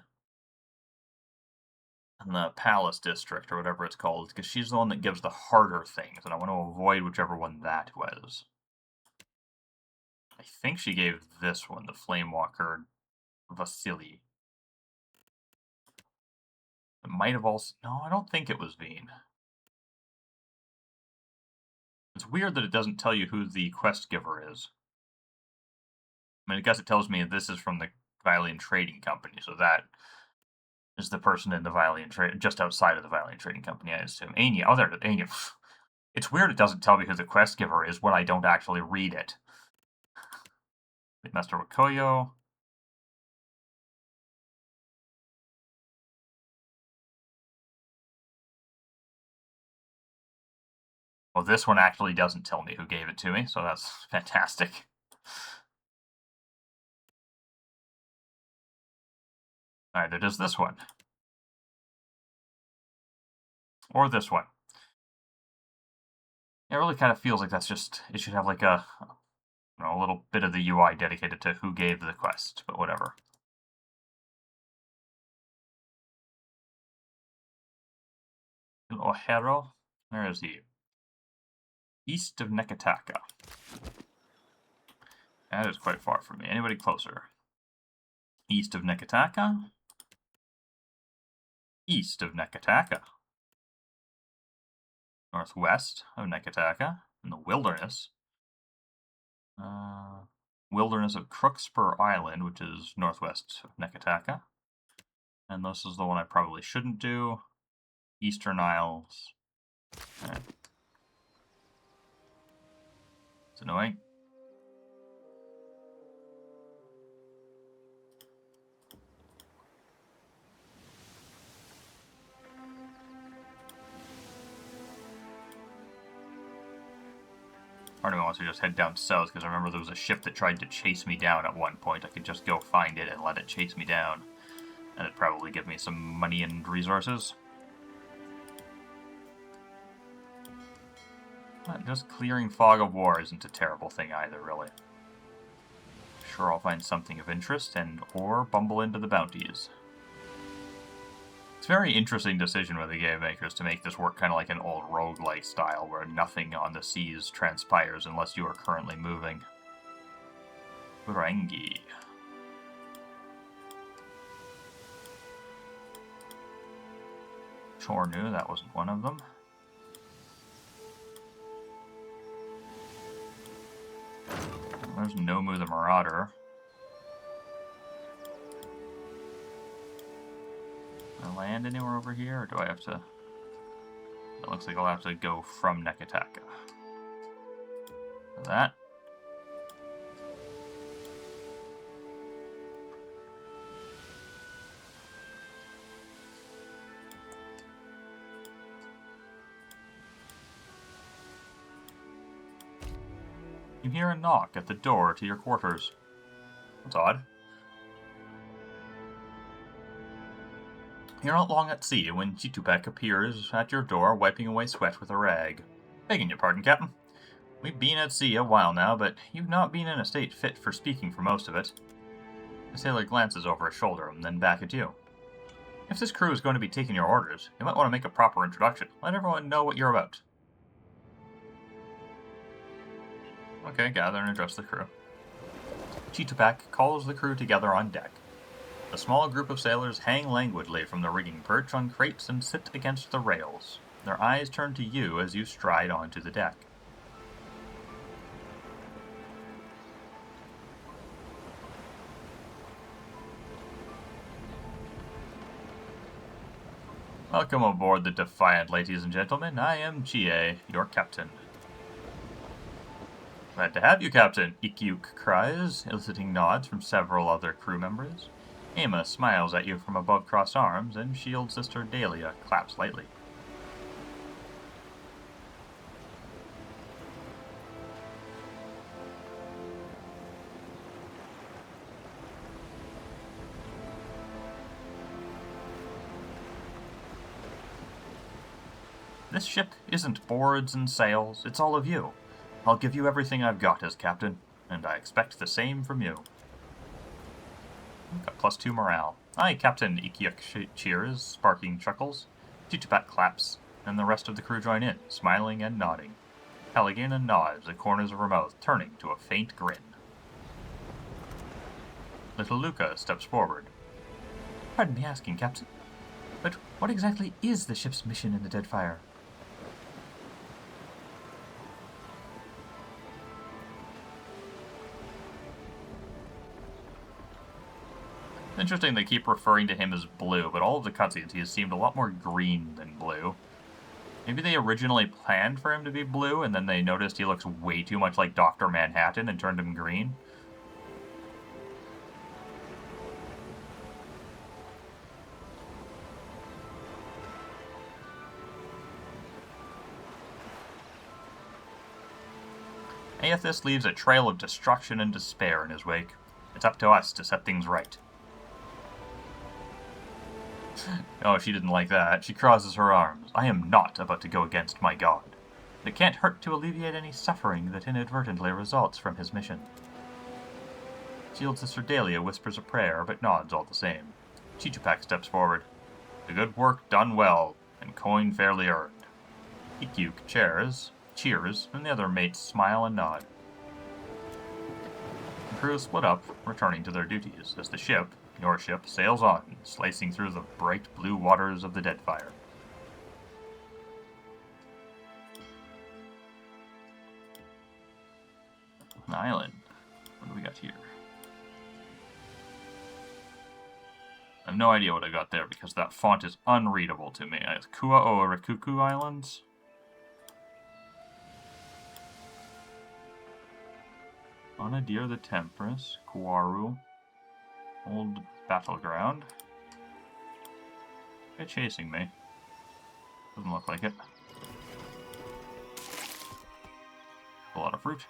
the Palace District, or whatever it's called, because she's the one that gives the harder things, and I want to avoid whichever one that was. I think she gave this one, the Flamewalker Vasily. It might have also... No, I don't think it was Veen. It's weird that it doesn't tell you who the quest giver is. I mean, I guess it tells me this is from the Violian Trading Company, so that is the person in the Violian Trade, just outside of the Violian Trading Company, I assume. Anya, oh, there, Anya. It's weird it doesn't tell me who the quest giver is when I don't actually read it. Master Wakoyo. Well, this one actually doesn't tell me who gave it to me, so that's fantastic. Either does this one. Or this one. It really kind of feels like that's just... It should have like a little bit of the UI dedicated to who gave the quest, but whatever. O'Hara? Where is he? East of Nekataka. That is quite far from me. Anybody closer? East of Nekataka? East of Nekataka. Northwest of Nekataka. In the wilderness. Wilderness of Crookspur Island, which is northwest of Nekataka. And this is the one I probably shouldn't do. Eastern Isles. Right. It's annoying. Part of me wants to just head down south, because I remember there was a ship that tried to chase me down at one point. I could just go find it and let it chase me down. And it'd probably give me some money and resources. But just clearing Fog of War isn't a terrible thing either, really. Sure, I'll find something of interest or bumble into the bounties. It's a very interesting decision by the game makers to make this work kind of like an old roguelike style, where nothing on the seas transpires unless you are currently moving. Urangi. Chornu, that wasn't one of them. There's Nomu the Marauder. Can I land anywhere over here, or do I have to... It looks like I'll have to go from Nekataka. That. You hear a knock at the door to your quarters. That's odd. You're not long at sea when Chitupek appears at your door, wiping away sweat with a rag. Begging your pardon, Captain. We've been at sea a while now, but you've not been in a state fit for speaking for most of it. The sailor glances over his shoulder and then back at you. If this crew is going to be taking your orders, you might want to make a proper introduction. Let everyone know what you're about. Okay, gather and address the crew. Chitupek calls the crew together on deck. A small group of sailors hang languidly from the rigging perch on crates and sit against the rails. Their eyes turn to you as you stride onto the deck. Welcome aboard the Defiant, ladies and gentlemen. I am Chie, your captain. Glad to have you, Captain, Ikyuk cries, eliciting nods from several other crew members. Ama smiles at you from above crossed arms, and Shield Sister Dahlia claps lightly. This ship isn't boards and sails, it's all of you. I'll give you everything I've got as captain, and I expect the same from you. Got +2 morale. Aye, Captain Ikyuk cheers, sparking chuckles. Chitupek claps, and the rest of the crew join in, smiling and nodding. Halligan nods at corners of her mouth, turning to a faint grin. Little Luca steps forward. Pardon me asking, Captain, but what exactly is the ship's mission in the Deadfire? Interesting they keep referring to him as blue, but all of the cutscenes he has seemed a lot more green than blue. Maybe they originally planned for him to be blue, and then they noticed he looks way too much like Dr. Manhattan and turned him green. Aethys leaves a trail of destruction and despair in his wake. It's up to us to set things right. Oh, she didn't like that. She crosses her arms. I am not about to go against my god. It can't hurt to alleviate any suffering that inadvertently results from his mission. Shield Sister Dahlia whispers a prayer, but nods all the same. Chitupek steps forward. The good work done well, and coin fairly earned. Ikyuk cheers, and the other mates smile and nod. The crew split up, returning to their duties, as the ship, your ship, sails on, slicing through the bright blue waters of the Deadfire. An island. What do we got here? I have no idea what I got there because that font is unreadable to me. I have Kua'o Rikuku Islands. Anadir the Temperance, Kuaru, Old Battleground. They're chasing me. Doesn't look like it. A lot of fruit.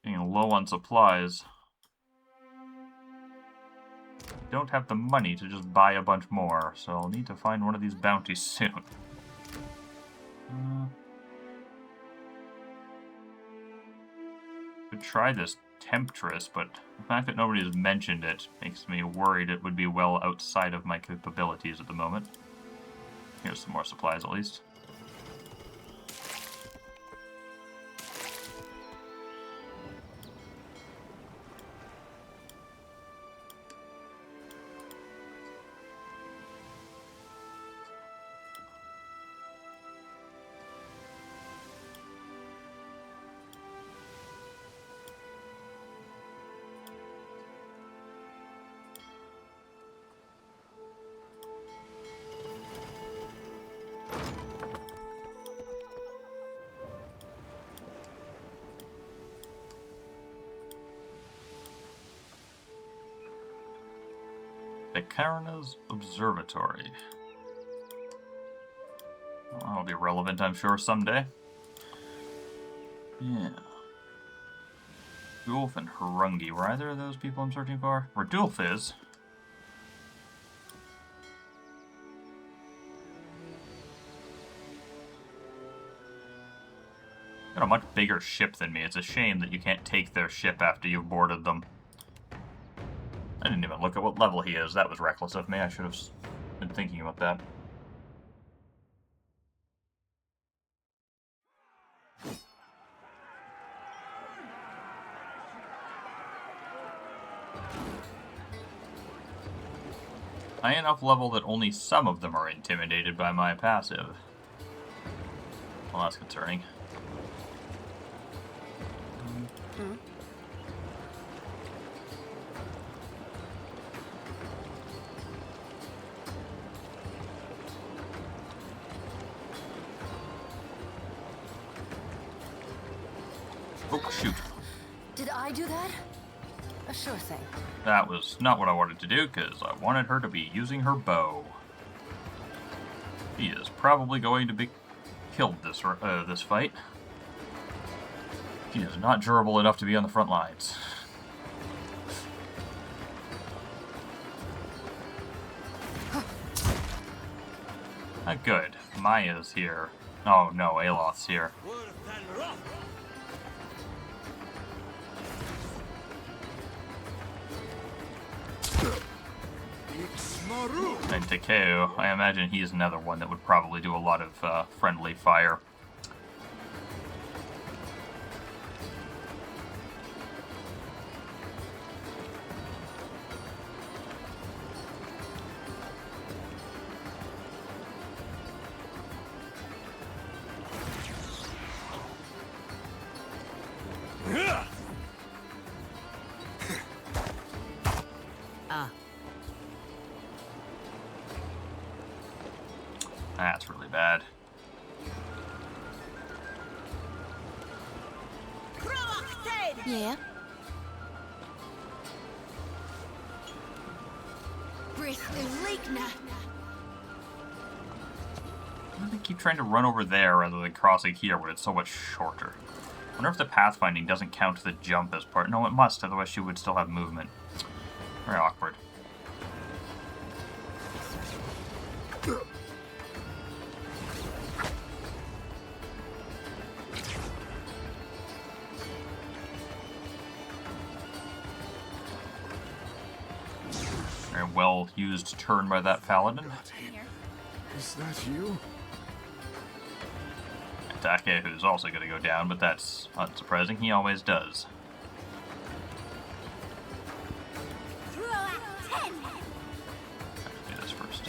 Getting low on supplies. Don't have the money to just buy a bunch more, so I'll need to find one of these bounties soon. Could try this Temptress, but the fact that nobody has mentioned it makes me worried it would be well outside of my capabilities at the moment. Here's some more supplies at least. Karina's Observatory. Well, that'll be relevant, I'm sure, someday. Yeah. Dulf and Harungi. Were either of those people I'm searching for? Where Dulf is. Got a much bigger ship than me. It's a shame that you can't take their ship after you've boarded them. I didn't even look at what level he is. That was reckless of me. I should have been thinking about that. High enough level that only some of them are intimidated by my passive. Well, that's concerning. Oh, shoot. Did I do that? A sure thing. That was not what I wanted to do, because I wanted her to be using her bow. He is probably going to be killed this fight. He is not durable enough to be on the front lines. Good. Maya's here. Oh no, Aloth's here. And Takeo, I imagine he's another one that would probably do a lot of friendly fire. That's really bad. Yeah. Why do they keep trying to run over there rather than crossing here when it's so much shorter? I wonder if the pathfinding doesn't count the jump as part. No, it must, otherwise she would still have movement. Very awkward. Very well used turn by that paladin. Is that you? Take, who's also going to go down, but that's unsurprising. He always does. Do this first.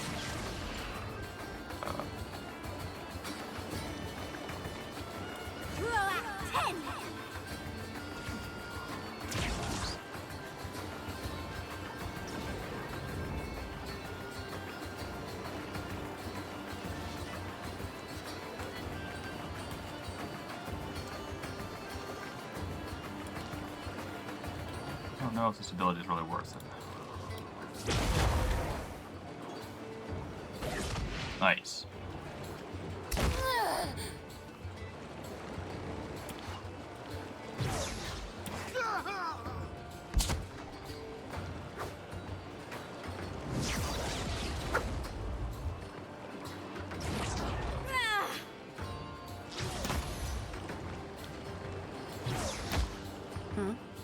I don't know if this ability is really worth it. Nice.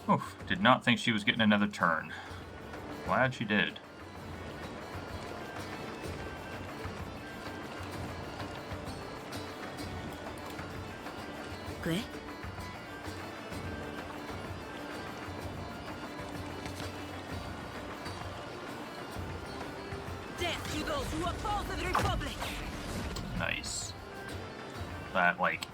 Oof, did not think she was getting another turn. Glad she did. Great. Death to those who oppose the Republic! Nice. That, like,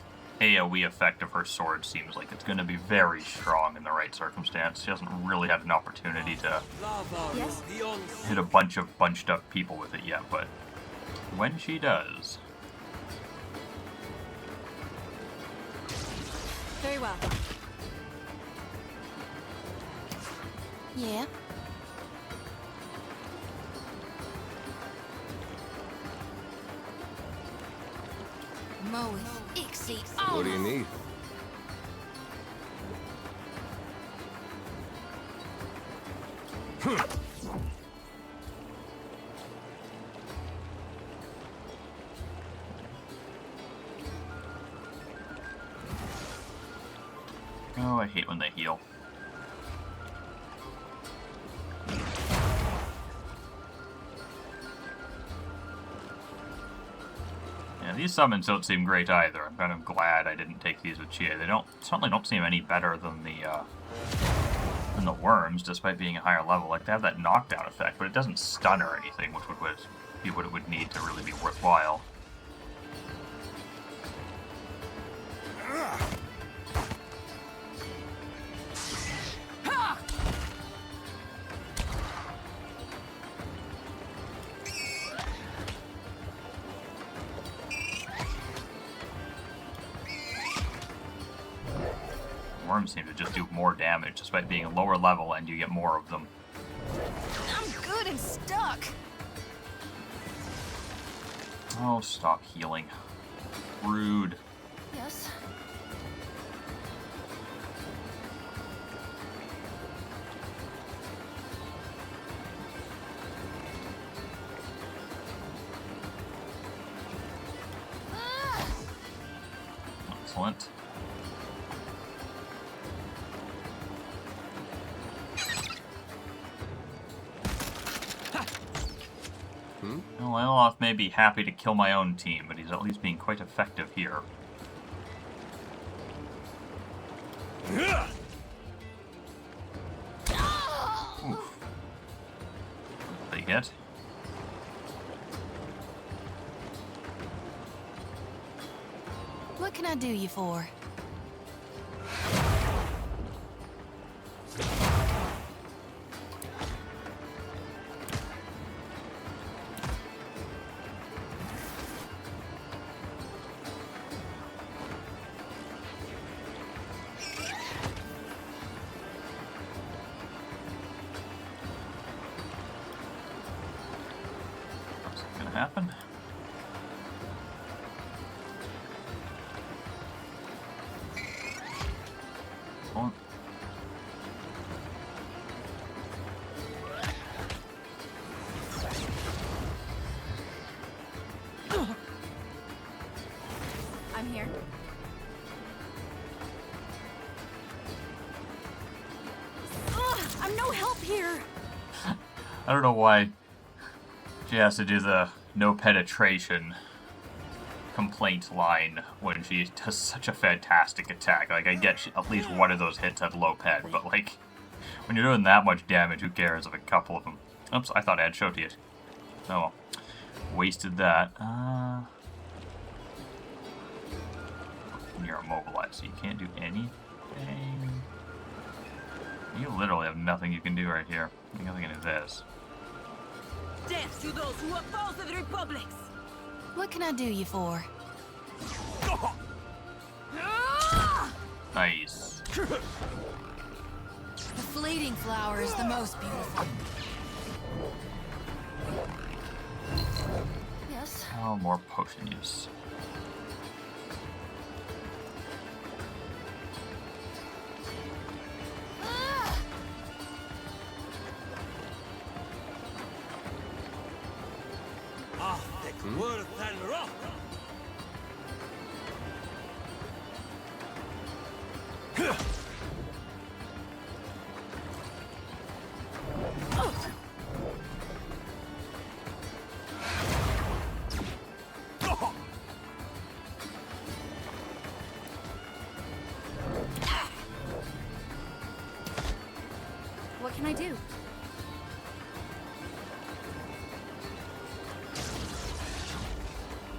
AoE effect of her sword seems like it's going to be very strong in the right circumstance. She hasn't really had an opportunity to hit a bunch of bunched up people with it yet, but when she does... Very well. Yeah. What do you need? Oh, I hate when they heal. Yeah, these summons don't seem great either. I'm kind of glad I didn't take these with Chia. They certainly don't seem any better than the worms, despite being a higher level. Like, they have that knockdown effect, but it doesn't stun or anything, which would be what it would need to really be worthwhile. Worms seem to just do more damage, despite being a lower level, and you get more of them. I'm good and stuck. Oh, stop healing. Rude. Yes. Excellent. Well, Eloth may be happy to kill my own team, but he's at least being quite effective here. Oof. They get. What can I do you for? Happen. Oh. I'm here. I'm no help here. I don't know why she has to do the no penetration complaint line when she does such a fantastic attack. Like, I get at least one of those hits at low pen, but like, when you're doing that much damage, who cares if a couple of them... Oops, I thought I had showed to you. Oh well. Wasted that. You're immobilized, so you can't do anything. You literally have nothing you can do right here. You can do this. Death to those who oppose the Republics! What can I do you for? Nice. The fleeting flower is the most beautiful. Yes. Oh, more potion use. What can I do?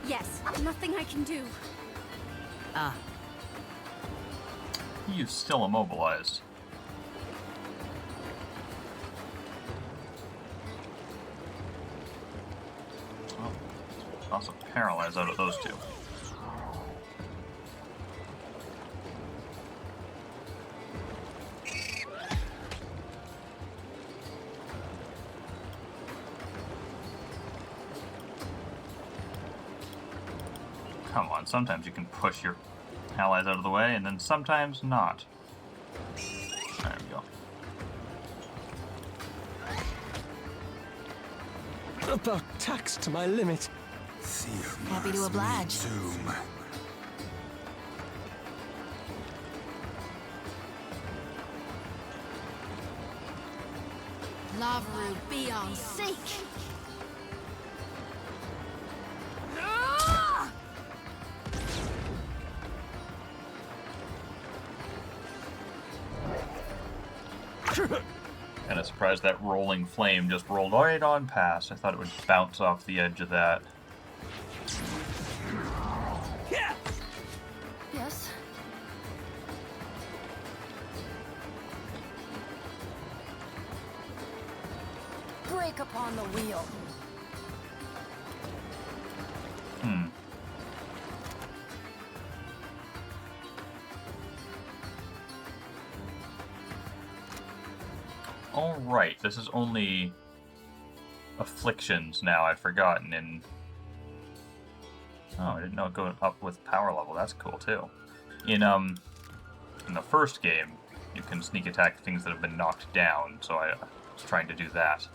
Yes, nothing I can do. Ah. He's still immobilized. Oh, also paralyzed out of those two. Come on, sometimes you can push your allies out of the way, and then sometimes not. There we go. About taxed to my limit. Happy to oblige. Lavaru, be on seek! Kind of surprised that rolling flame just rolled right on past. I thought it would bounce off the edge of that. Yes. Break upon the wheel. Alright, this is only afflictions now. I'd forgotten. Oh, I didn't know it going up with power level. That's cool too. In the first game, you can sneak attack things that have been knocked down, so I was trying to do that.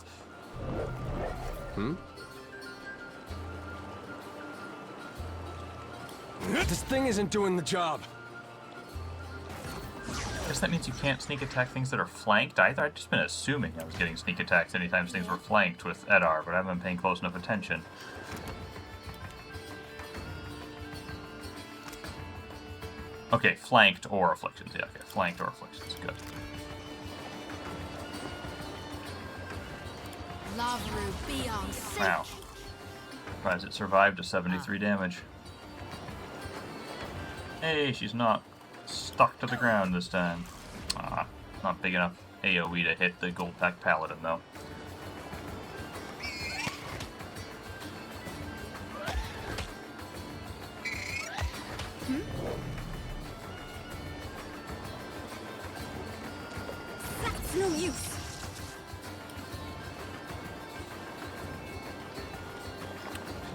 This thing isn't doing the job. I guess that means you can't sneak attack things that are flanked either. I'd just been assuming I was getting sneak attacks anytime things were flanked with Edar, but I haven't been paying close enough attention. Okay, flanked or afflictions. Yeah, okay, flanked or afflictions. Good. Lavaru, be on seek! Wow. Surprised it survived to 73 damage. Hey, she's not stuck to the ground this time. Ah, not big enough AoE to hit the Gold Pack Paladin, though. That's no use.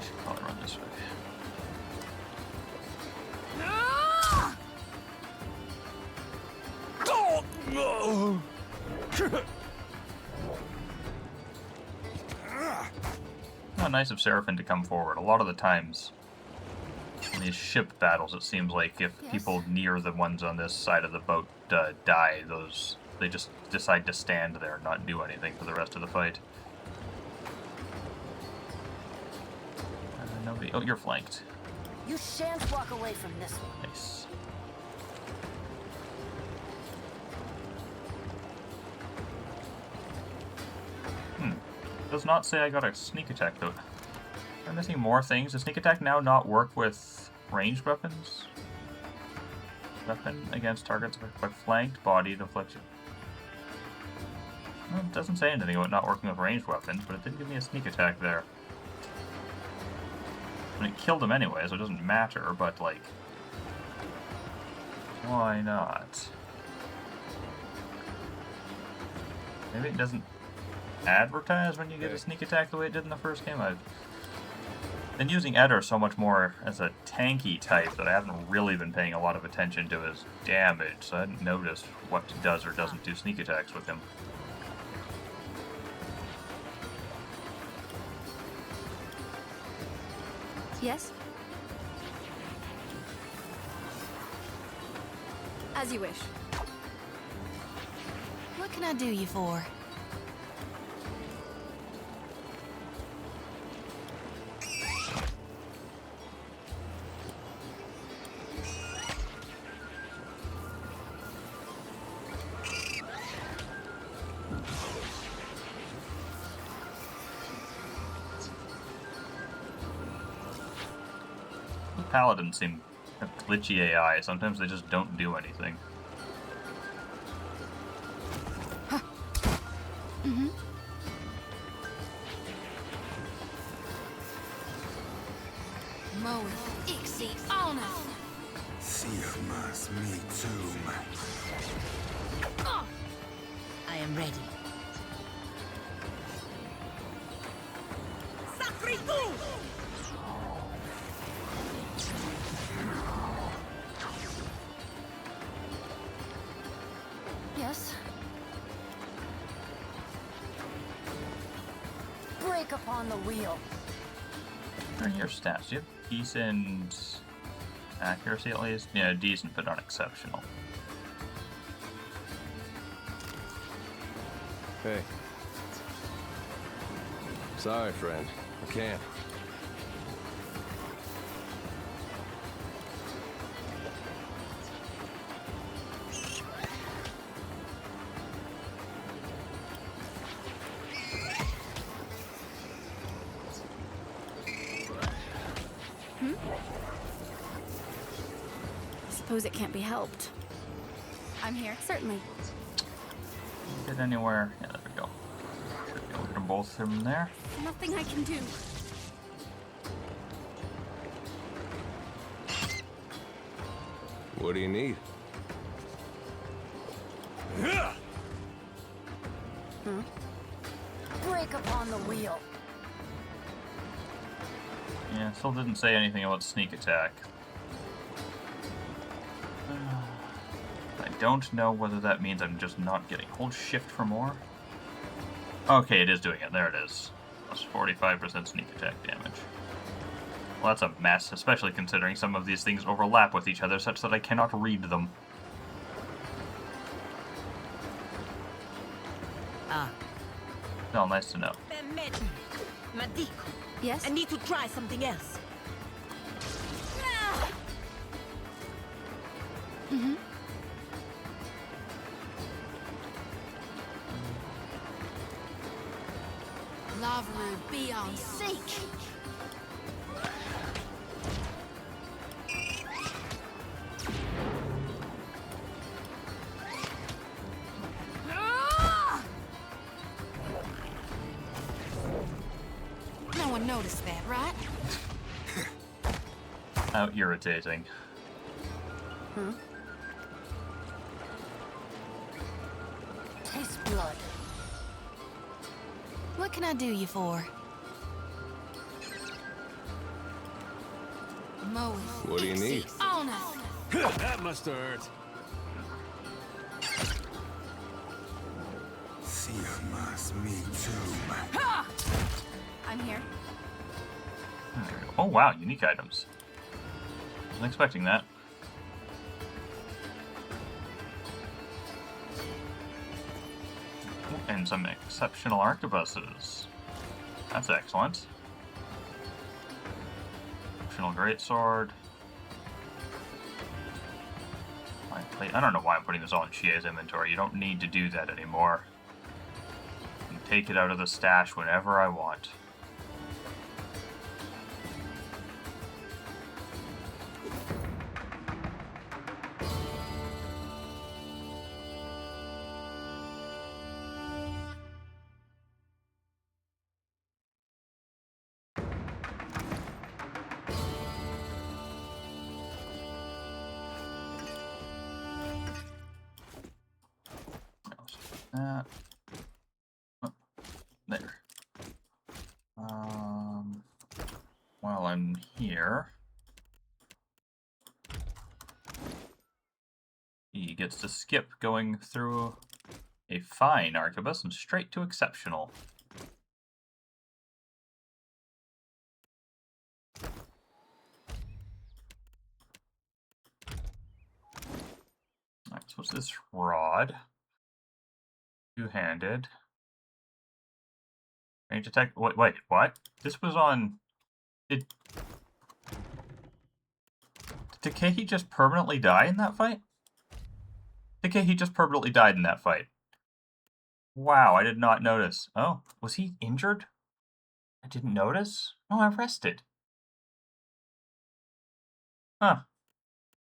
Should probably run this way. How nice of Seraphim to come forward. A lot of the times in these ship battles, it seems like if people near the ones on this side of the boat die, they just decide to stand there and not do anything for the rest of the fight. Nobody. Oh, you're flanked. You shan't walk away from this one. Nice. Does not say I got a sneak attack though. Am I missing more things? Does sneak attack now not work with ranged weapons? Weapon against targets by flanked, bodied, affliction. Well, it doesn't say anything about not working with ranged weapons, but it did give me a sneak attack there. And it killed him anyway, so it doesn't matter, but like... why not? Maybe it doesn't advertise when you get a sneak attack the way it did in the first game. Been using Eder so much more as a tanky type that I haven't really been paying a lot of attention to his damage, so I hadn't noticed what does or doesn't do sneak attacks with him. Yes? As you wish. What can I do you for? Paladins seem a glitchy AI. Sometimes they just don't do anything. Mm-hmm. Moe, Ixie, honor. Sigmas me too. I am ready. Sacritu! Yes? Break upon the wheel. What are your stats? You have decent accuracy at least? Yeah, decent but not exceptional. Hey. Sorry, friend. I can't. I suppose it can't be helped. I'm here. Certainly. Get anywhere? Yeah, there we go. Should be able to get them both from there. Nothing I can do. What do you need? Break upon the wheel. Yeah, still didn't say anything about sneak attack. I don't know whether that means I'm just not getting. Hold shift for more? Okay, it is doing it. There it is. Plus 45% sneak attack damage. Well, that's a mess, especially considering some of these things overlap with each other such that I cannot read them. Ah. Well, nice to know. Yes? I need to try something else. Mm-hmm. Lavaru, be on seek. No one noticed that, right? How irritating. Taste blood. What can I do you for? Moe, What do you need? honor. That must have hurt. Sigmas me too. I'm here. Oh wow, unique items. Wasn't expecting that. And some exceptional arquebuses. That's excellent. Exceptional greatsword. I don't know why I'm putting this all in Shia's inventory. You don't need to do that anymore. I can take it out of the stash whenever I want. That. Oh, there. While He gets to skip going through a fine arquebus and straight to exceptional. Alright, so what's this rod? Two-handed. Range attack. Wait, what? This was on. Did Takehi just permanently die in that fight? Takehi just permanently died in that fight. Wow, I did not notice. Oh, was he injured? I didn't notice? No, I rested. Huh.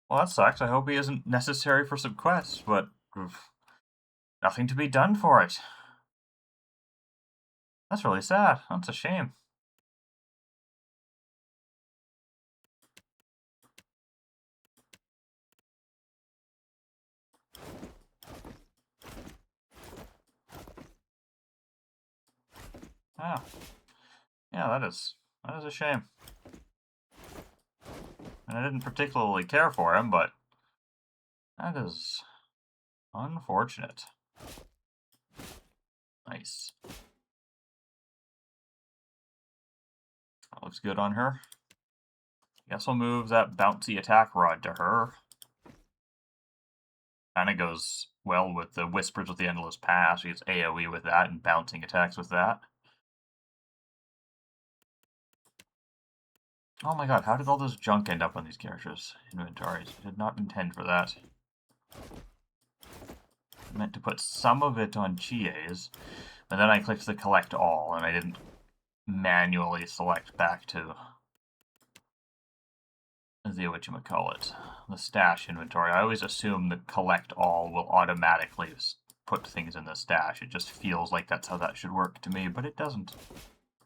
Well, that sucks. I hope he isn't necessary for some quests, but nothing to be done for it. That's really sad. That's a shame. Ah. Yeah, that is a shame. And I didn't particularly care for him, but that is unfortunate. Nice. That looks good on her. Guess we'll move that bouncy attack rod to her. Kinda goes well with the Whispers of the Endless Past. She gets AoE with that and bouncing attacks with that. Oh my god, how did all this junk end up on these characters' inventories? I did not intend for that. I meant to put some of it on Chie's, but then I clicked the collect all, and I didn't manually select back to the whatchamacallit, the stash inventory. I always assume the collect all will automatically put things in the stash. It just feels like that's how that should work to me, but it doesn't.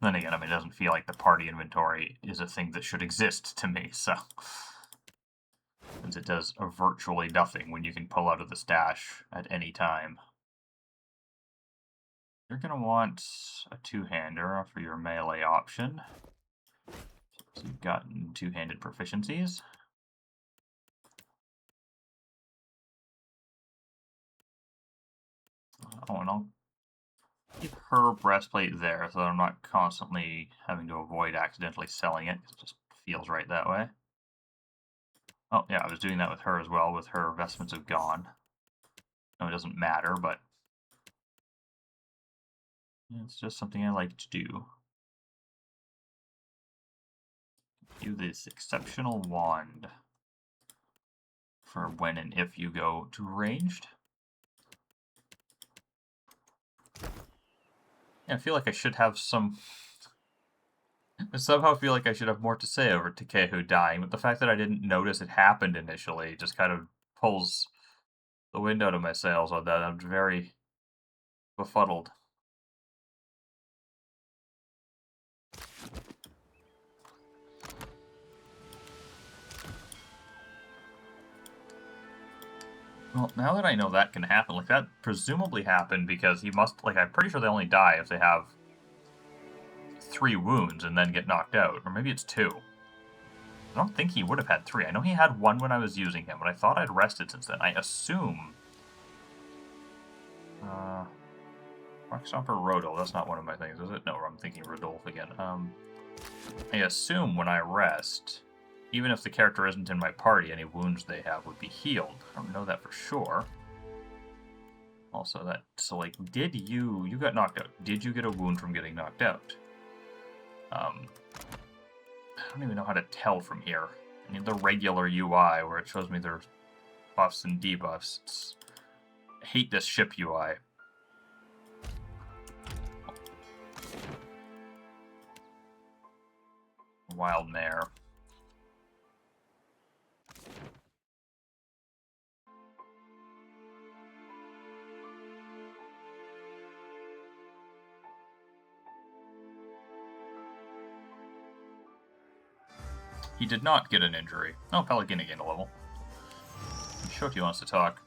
Then again, I mean, it doesn't feel like the party inventory is a thing that should exist to me, so. Since it does virtually nothing when you can pull out of the stash at any time. You're going to want a two-hander for your melee option. So you've gotten two-handed proficiencies. Oh, and I'll keep her breastplate there so that I'm not constantly having to avoid accidentally selling it, because it just feels right that way. Oh, yeah, I was doing that with her as well, with her vestments have gone. No, it doesn't matter, but it's just something I like to do. Do this exceptional wand for when and if you go to ranged. Yeah, I feel like I should have some... I somehow feel like I should have more to say over Takehu dying, but the fact that I didn't notice it happened initially just kind of pulls the wind out of my sails on that. I'm very befuddled. Well, now that I know that can happen, like, that presumably happened because he must, like, I'm pretty sure they only die if they have 3 wounds and then get knocked out. Or maybe it's 2. I don't think he would have had 3. I know he had 1 when I was using him, but I thought I'd rested since then. I assume... Rockstomper Rodol, that's not one of my things, is it? No, I'm thinking Rodolph again. I assume when I rest... Even if the character isn't in my party, any wounds they have would be healed. I don't know that for sure. Also, that... So, like, did you... You got knocked out. Did you get a wound from getting knocked out? I don't even know how to tell from here. I need the regular UI where it shows me their buffs and debuffs. I hate this ship UI. Wild mare. He did not get an injury. Oh, Pelagina gained a level. Shoti wants to talk.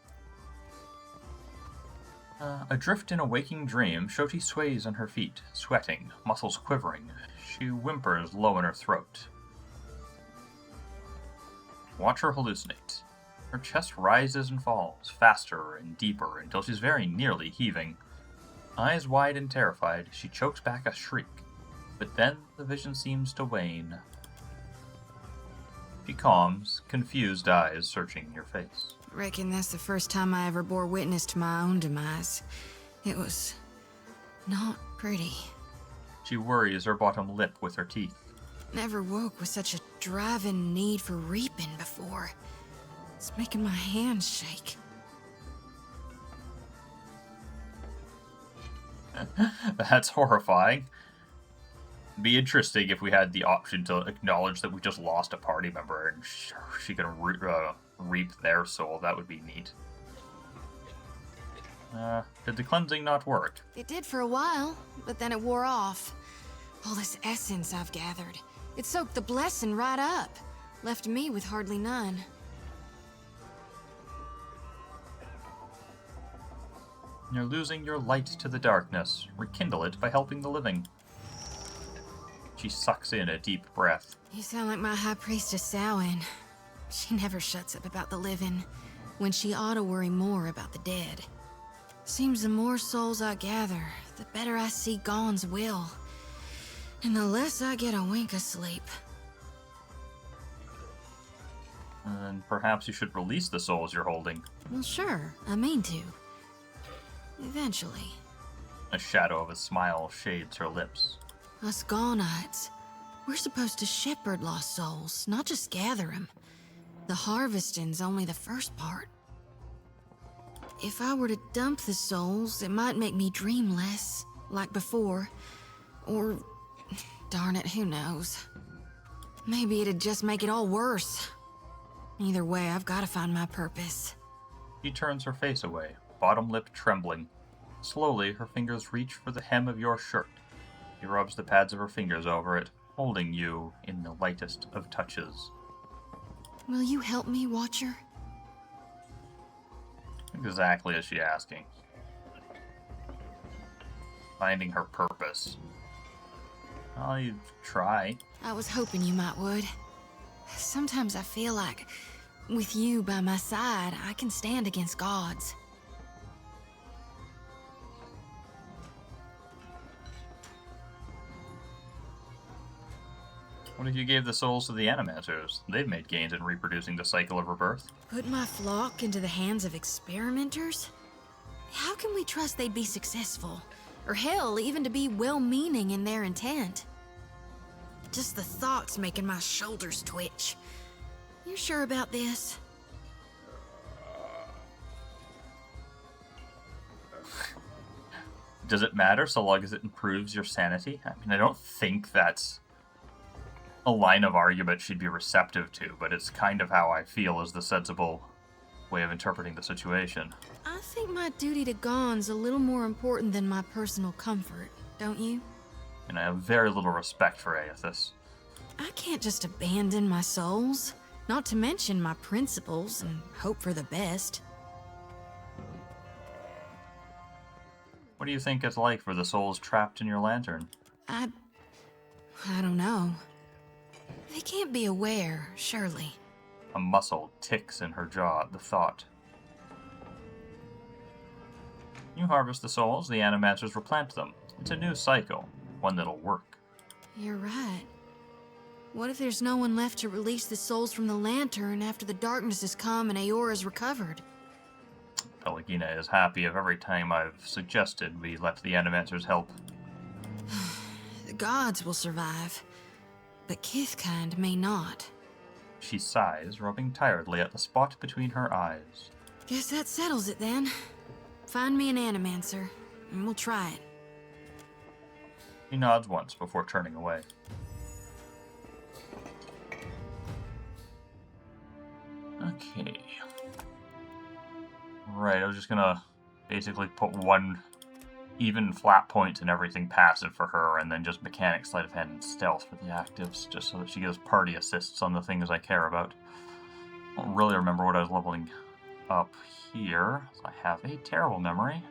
Adrift in a waking dream, Shoti sways on her feet, sweating, muscles quivering. She whimpers low in her throat. Watch her hallucinate. Her chest rises and falls, faster and deeper, until she's very nearly heaving. Eyes wide and terrified, she chokes back a shriek, but then the vision seems to wane. She calms, confused eyes searching your face. Reckon that's the first time I ever bore witness to my own demise. It was not pretty. She worries her bottom lip with her teeth. Never woke with such a driving need for reaping before. It's making my hands shake. That's horrifying. It'd be interesting if we had the option to acknowledge that we just lost a party member and she could reap their soul. That would be neat. Did the cleansing not work? It did for a while, but then it wore off. All this essence I've gathered. It soaked the blessing right up. Left me with hardly none. You're losing your light to the darkness. Rekindle it by helping the living. She sucks in a deep breath. You sound like my high priestess Samhain. She never shuts up about the living, when she ought to worry more about the dead. Seems the more souls I gather, the better I see Gaun's will. And the less I get a wink of sleep. And perhaps you should release the souls you're holding. Well, sure, I mean to. Eventually. A shadow of a smile shades her lips. Us Gaunites, we're supposed to shepherd lost souls, not just gather them. The harvesting's only the first part. If I were to dump the souls, it might make me dream less, like before. Or, darn it, who knows? Maybe it'd just make it all worse. Either way, I've got to find my purpose. She turns her face away, bottom lip trembling. Slowly, her fingers reach for the hem of your shirt. She rubs the pads of her fingers over it, holding you in the lightest of touches. Will you help me, Watcher? Exactly as she asking. Finding her purpose. I'll try. I was hoping you might would. Sometimes I feel like, with you by my side, I can stand against gods. What if you gave the souls to the animators? They've made gains in reproducing the cycle of rebirth. Put my flock into the hands of experimenters? How can we trust they'd be successful? Or hell, even to be well-meaning in their intent? Just the thought's making my shoulders twitch. You sure about this? Does it matter so long as it improves your sanity? I mean, I don't think that's a line of argument she'd be receptive to, but it's kind of how I feel is the sensible way of interpreting the situation. I think my duty to Gaun's a little more important than my personal comfort, don't you? And I have very little respect for Aethys. I can't just abandon my souls, not to mention my principles, and hope for the best. What do you think it's like for the souls trapped in your lantern? I don't know. They can't be aware, surely. A muscle ticks in her jaw at the thought. You harvest the souls, the animators replant them. It's a new cycle, one that'll work. You're right. What if there's no one left to release the souls from the lantern after the darkness has come and Aeora's recovered? Pelagina is happy of every time I've suggested we let the animators help. The gods will survive, but Kithkind may not. She sighs, rubbing tiredly at the spot between her eyes. Guess that settles it then. Find me an animancer, and we'll try it. He nods once before turning away. Okay. Right, I was just gonna basically put one even flat point and everything passive for her, and then just mechanic, sleight of hand, and stealth for the actives, just so that she gives party assists on the things I care about. I don't really remember what I was leveling up here. I have a terrible memory.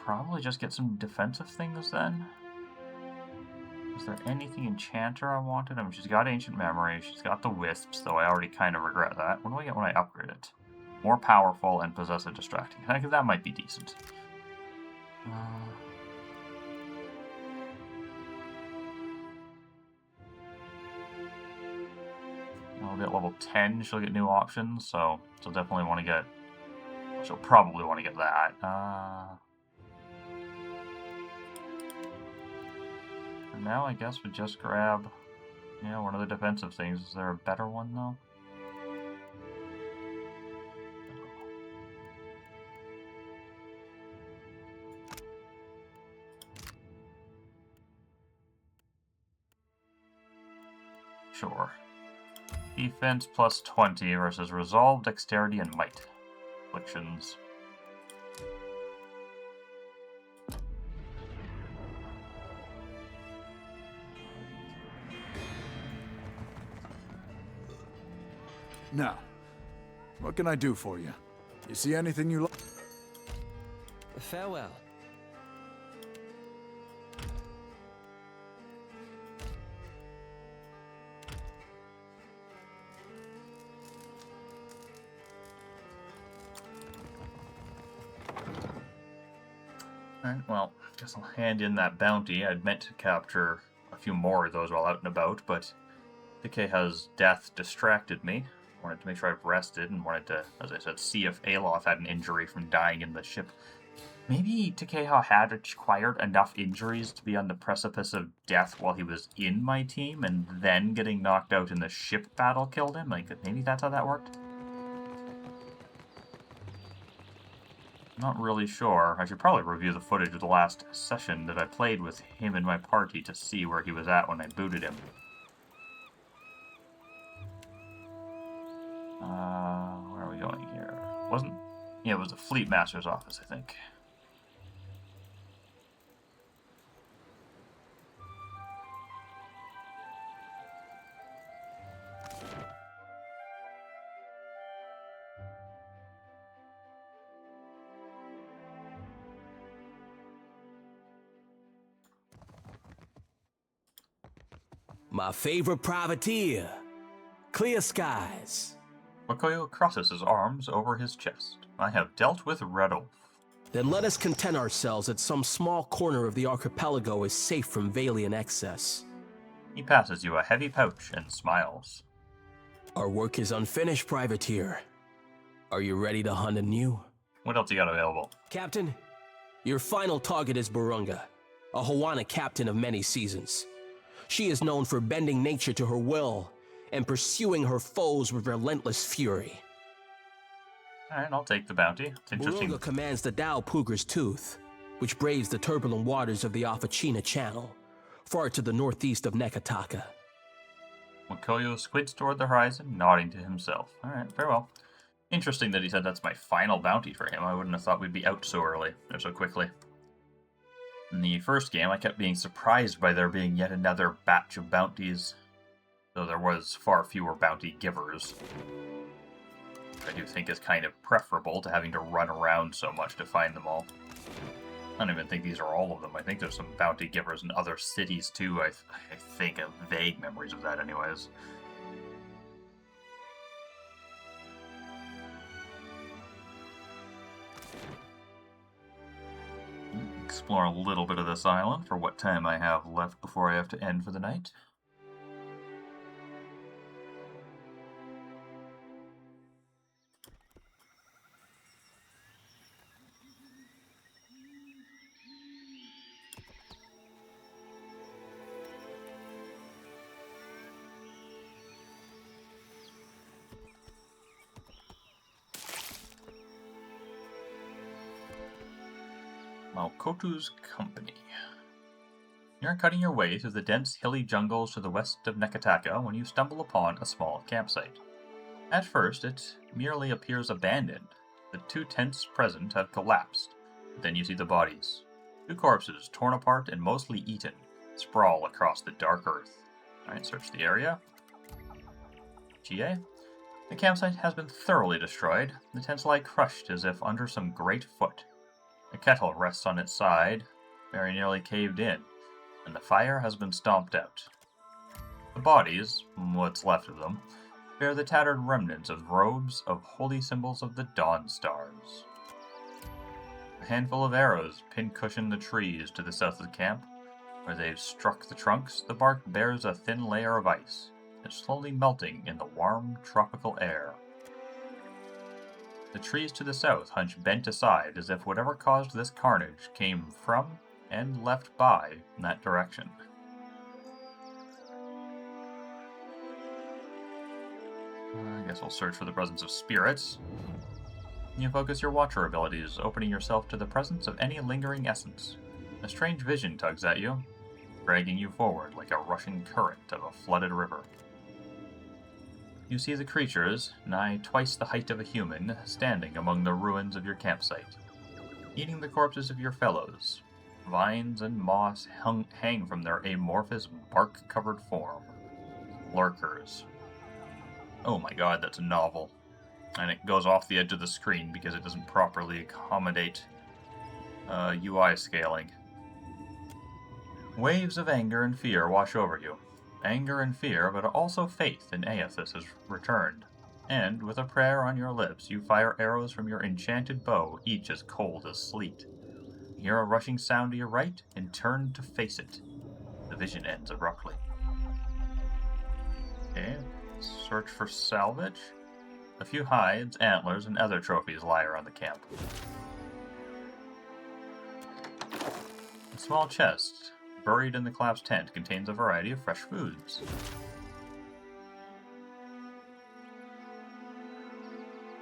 Probably just get some defensive things then. Is there anything Enchanter I wanted? I mean, she's got Ancient Memory, she's got the Wisps, though I already kind of regret that. What do I get when I upgrade it? More Powerful and Possessive Distracting. I think that might be decent. I'll get level 10, she'll get new options, so she'll definitely want to get... She'll probably want to get that. And now I guess we just grab, one of the defensive things. Is there a better one, though? Sure. Defense plus 20 versus Resolve, Dexterity, and Might. Afflictions. Now, what can I do for you? You see anything you like? Farewell. Alright, well, guess I'll hand in that bounty. I'd meant to capture a few more of those while out and about, but Takeha's death distracted me. Wanted to make sure I've rested and wanted to, as I said, see if Aloth had an injury from dying in the ship. Maybe Takeha had acquired enough injuries to be on the precipice of death while he was in my team, and then getting knocked out in the ship battle killed him? Like, maybe that's how that worked? Not really sure. I should probably review the footage of the last session that I played with him in my party to see where he was at when I booted him. Where are we going here? Yeah, it was the Fleet Master's office, I think. My favorite privateer. Clear skies. Makoyo crosses his arms over his chest. I have dealt with Red Wolf. Then let us content ourselves that some small corner of the archipelago is safe from Valian excess. He passes you a heavy pouch and smiles. Our work is unfinished, privateer. Are you ready to hunt anew? What else you got available? Captain, your final target is Burunga, a Hawana captain of many seasons. She is known for bending nature to her will and pursuing her foes with relentless fury. Alright, I'll take the bounty. It's interesting. Burunga commands the Dao Puger's Tooth, which braves the turbulent waters of the Afachina Channel, far to the northeast of Nekataka. Makoyo squints toward the horizon, nodding to himself. Alright, very well. Interesting that he said that's my final bounty for him. I wouldn't have thought we'd be out so early, or so quickly. In the first game, I kept being surprised by there being yet another batch of bounties, though there was far fewer bounty givers. I do think is kind of preferable to having to run around so much to find them all. I don't even think these are all of them. I think there's some bounty givers in other cities too. I think I have vague memories of that anyways. Explore a little bit of this island for what time I have left before I have to end for the night. Malkotu's Company. You're cutting your way through the dense hilly jungles to the west of Nekataka when you stumble upon a small campsite. At first, it merely appears abandoned. The two tents present have collapsed. Then you see the bodies. Two corpses, torn apart and mostly eaten, sprawl across the dark earth. Alright, search the area. GA. The campsite has been thoroughly destroyed. The tents lie crushed as if under some great foot. A kettle rests on its side, very nearly caved in. and the fire has been stomped out. The bodies, what's left of them, bear the tattered remnants of robes of holy symbols of the Dawn Stars. A handful of arrows pin-cushion the trees to the south of the camp. Where they've struck the trunks, the bark bears a thin layer of ice. It's slowly melting in the warm, tropical air. The trees to the south hunch bent aside as if whatever caused this carnage came from and left by that direction. I guess we'll search for the presence of spirits. You focus your Watcher abilities, opening yourself to the presence of any lingering essence. A strange vision tugs at you, dragging you forward like a rushing current of a flooded river. You see the creatures, nigh twice the height of a human, standing among the ruins of your campsite, eating the corpses of your fellows. Vines and moss hang from their amorphous, bark-covered form. Lurkers. Oh my god, that's a novel. And it goes off the edge of the screen because it doesn't properly accommodate UI scaling. Waves of anger and fear wash over you. Anger and fear, but also faith in Aethys has returned. And, with a prayer on your lips, you fire arrows from your enchanted bow, each as cold as sleet. You hear a rushing sound to your right, and turn to face it. The vision ends abruptly. Okay, search for salvage. A few hides, antlers, and other trophies lie around the camp. A small chest, buried in the collapsed tent, contains a variety of fresh foods.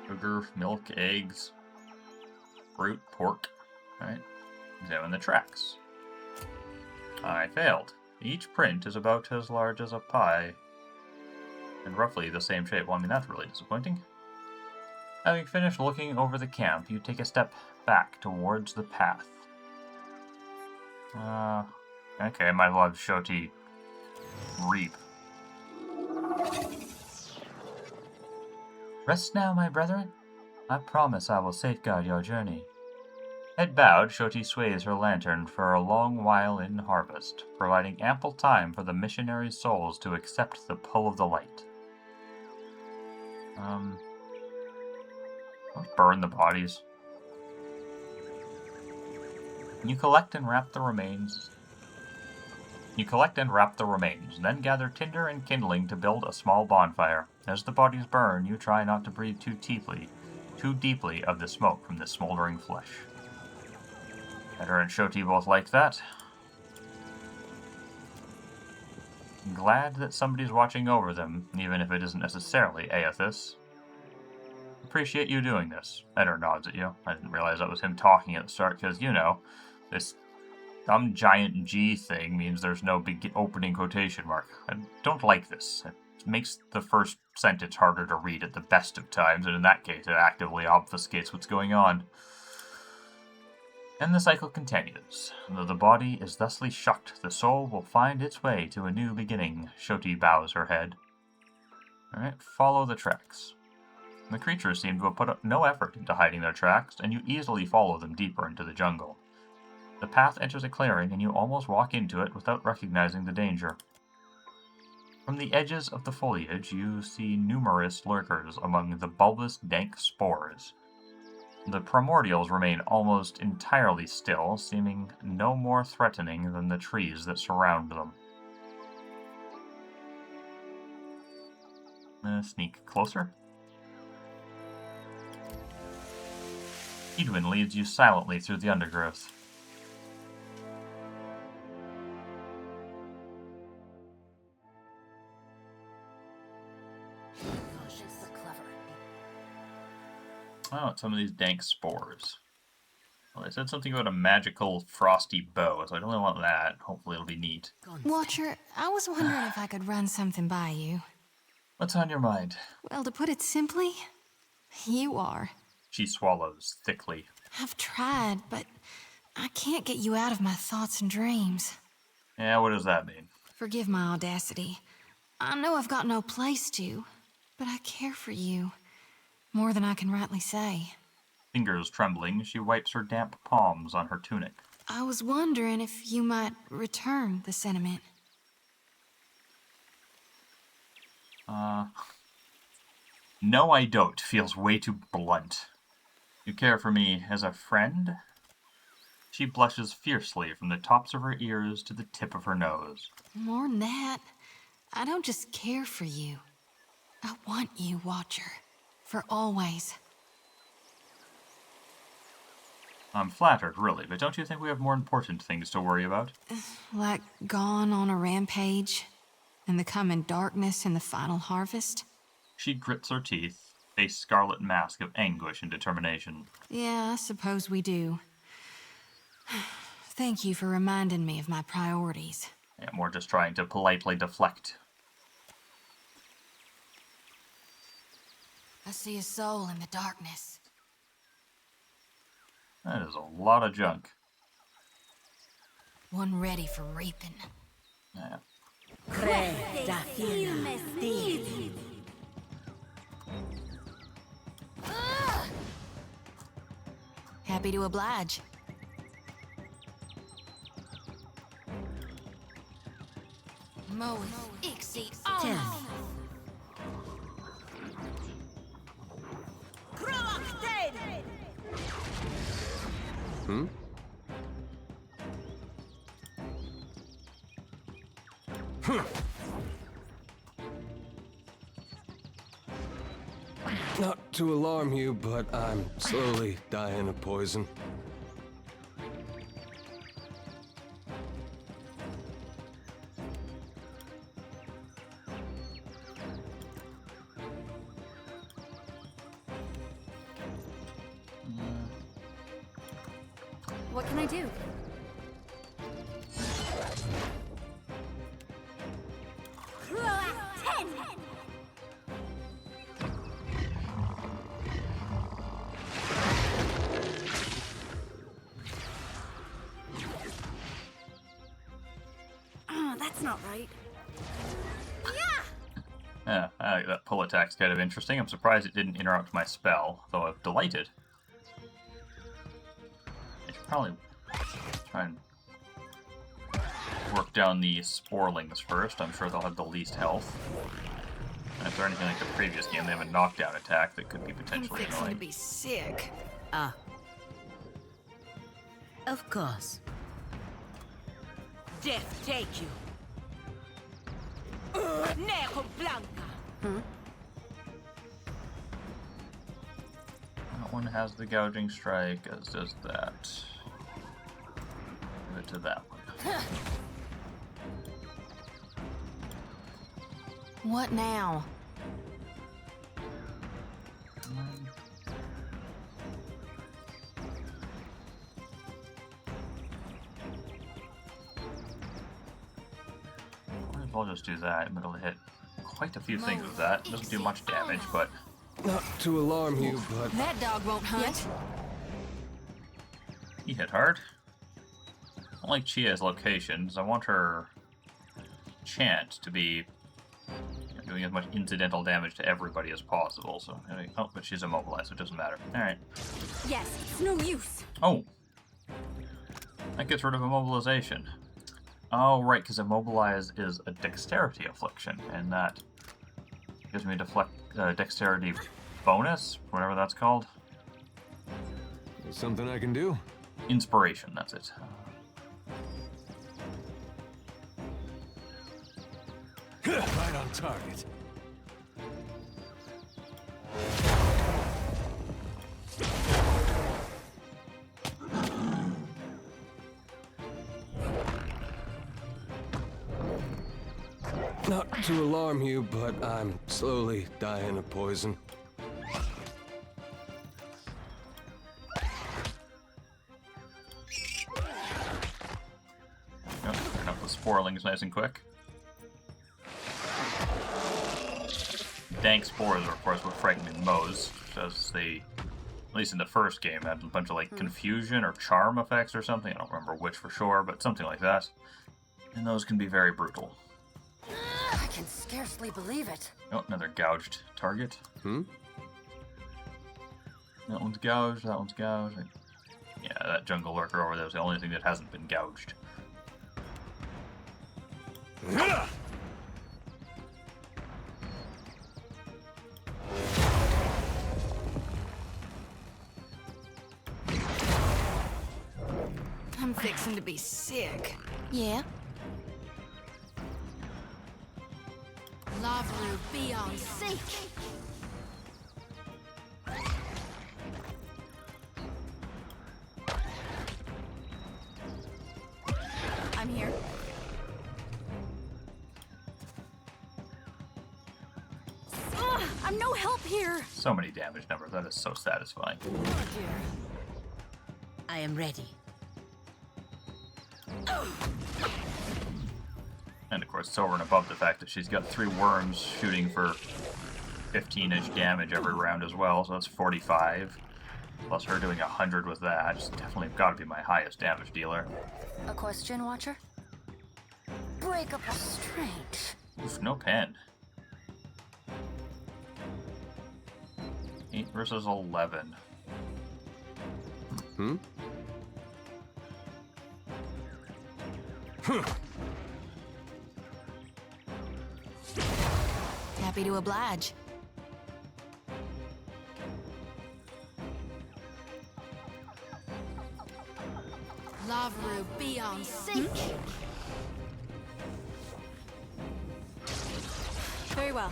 Sugar, milk, eggs, fruit, pork. Alright, examine the tracks. I failed. Each print is about as large as a pie, and roughly the same shape. Well, I mean, that's really disappointing. Having finished looking over the camp, you take a step back towards the path. Okay, I might as well have Shoti reap. Rest now, my brethren. I promise I will safeguard your journey. Head bowed, Shoti sways her lantern for a long while in harvest, providing ample time for the missionary souls to accept the pull of the light. Let's burn the bodies. You collect and wrap the remains, then gather tinder and kindling to build a small bonfire. As the bodies burn, you try not to breathe too deeply of the smoke from the smoldering flesh. Eder and Shoti both like that. I'm glad that somebody's watching over them, even if it isn't necessarily Aethys. Appreciate you doing this. Eder nods at you. I didn't realize that was him talking at the start, because, you know, this dumb giant G thing means there's no big opening quotation mark. I don't like this. It makes the first sentence harder to read at the best of times, and in that case it actively obfuscates what's going on. And the cycle continues. Though the body is thusly shucked, the soul will find its way to a new beginning. Shoti bows her head. Alright, follow the tracks. The creatures seem to have put no effort into hiding their tracks, and you easily follow them deeper into the jungle. The path enters a clearing, and you almost walk into it without recognizing the danger. From the edges of the foliage, you see numerous lurkers among the bulbous, dank spores. The primordials remain almost entirely still, seeming no more threatening than the trees that surround them. Sneak closer. Edwin leads you silently through the undergrowth. Oh, it's some of these dank spores. Well, they said something about a magical frosty bow, so I don't really want that. Hopefully it'll be neat. Watcher, I was wondering if I could run something by you. What's on your mind? Well, to put it simply, you are. She swallows thickly. I've tried, but I can't get you out of my thoughts and dreams. Yeah, what does that mean? Forgive my audacity. I know I've got no place to, but I care for you. More than I can rightly say. Fingers trembling, she wipes her damp palms on her tunic. I was wondering if you might return the sentiment. No, I don't. Feels way too blunt. You care for me as a friend? She blushes fiercely from the tops of her ears to the tip of her nose. More than that, I don't just care for you. I want you, Watcher. For always. I'm flattered, really, but don't you think we have more important things to worry about? Like gone on a rampage, and the coming darkness in the final harvest? She grits her teeth, a scarlet mask of anguish and determination. Yeah, I suppose we do. Thank you for reminding me of my priorities. Yeah, more just trying to politely deflect. I see a soul in the darkness. That is a lot of junk. One ready for reaping. Yeah. Happy to oblige. Moe, Ixie, oh! Hmm? Not to alarm you, but I'm slowly dying of poison. What can I do? Oh, that's not right. Yeah, that pull attack's kind of interesting. I'm surprised it didn't interrupt my spell, though I'm delighted. I should probably try and work down the Sporlings first. I'm sure they'll have the least health. And if they're anything like the previous game, they have a knockdown attack that could be potentially I'm fixing annoying. to be sick. Ah. Of course. Death take you. Nejo Blanca. That one has the gouging strike, as does that. Give it to that one. What now? Might as well just do that, but it'll hit quite a few things with that. Doesn't do much damage, but... Not to alarm you, but... That dog won't hunt. He hit hard. I don't like Chia's locations. I want her chant to be doing as much incidental damage to everybody as possible. So, oh, but she's immobilized, so it doesn't matter. Alright. Yes, it's no use. Oh! That gets rid of immobilization. Oh, right, because immobilize is a dexterity affliction, and that gives me a dexterity bonus, whatever that's called. There's something I can do? Inspiration, that's it. Right on target. Not to alarm you, but I'm slowly dying of poison. Turn up the Sporlings nice and quick. Dank spores are, of course, what frightened me most, because they, at least in the first game, had a bunch of, like, confusion or charm effects or something. I don't remember which for sure, but something like that. And those can be very brutal. I can scarcely believe it. Oh, another gouged target. Hmm? That one's gouged, that one's gouged. Yeah, Yeah, that jungle lurker over there is the only thing that hasn't been gouged. I'm fixing to be sick. Yeah? Lavru, be on sync. I'm here. Ugh, I'm no help here. So many damage numbers. That is so satisfying. Oh dear. I am ready. And of course, it's over and above the fact that she's got 3 worms shooting for 15-ish damage every round as well, so that's 45. Plus her doing 100 with that. It's definitely got to be my highest damage dealer. A question, Watcher? Break up restraint. Oof, no pen. 8 versus 11. Hmm? Happy to oblige. Lavru, be on sync. Very well.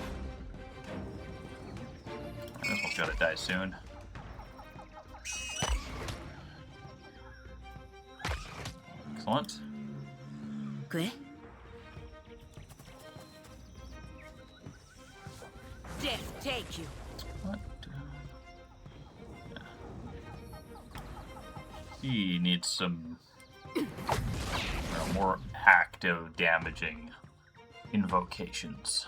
This one's gotta die soon. Excellent. Que? Death take you. What? He needs some more active, damaging invocations.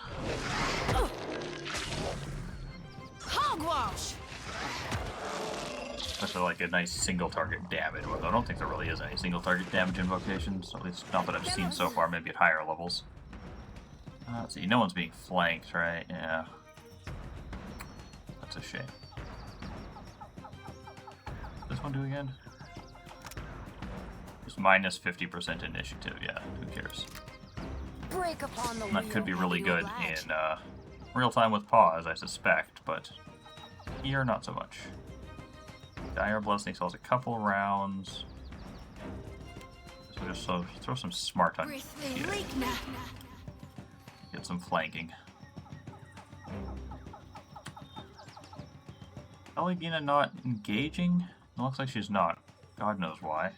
Hogwash! Especially like a nice single target damage one. I don't think there really is any single target damage invocations, at least not that I've seen so far, maybe at higher levels. Let's see, no one's being flanked, right? Yeah. That's a shame. What's this one do again? Just minus 50% initiative, yeah, who cares? Break upon the That could be wheel, really happy to good oblige. in real time with pause, I suspect, but here not so much. Dire Blessing sells a couple rounds. So just throw some smart on yeah. Get some flanking. Elegina not engaging? It looks like she's not. God knows why.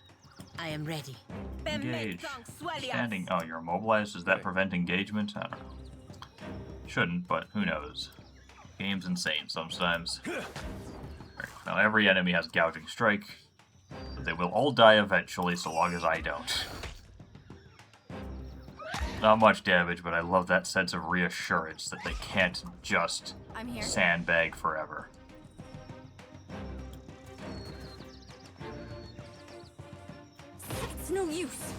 I am ready. Engage. Standing. Oh, you're immobilized? Does that prevent engagement? I don't know. Shouldn't, but who knows. Game's insane sometimes. Right, now every enemy has gouging strike. But they will all die eventually so long as I don't. Not much damage, but I love that sense of reassurance that they can't just I'm here. sandbag forever. It's no use.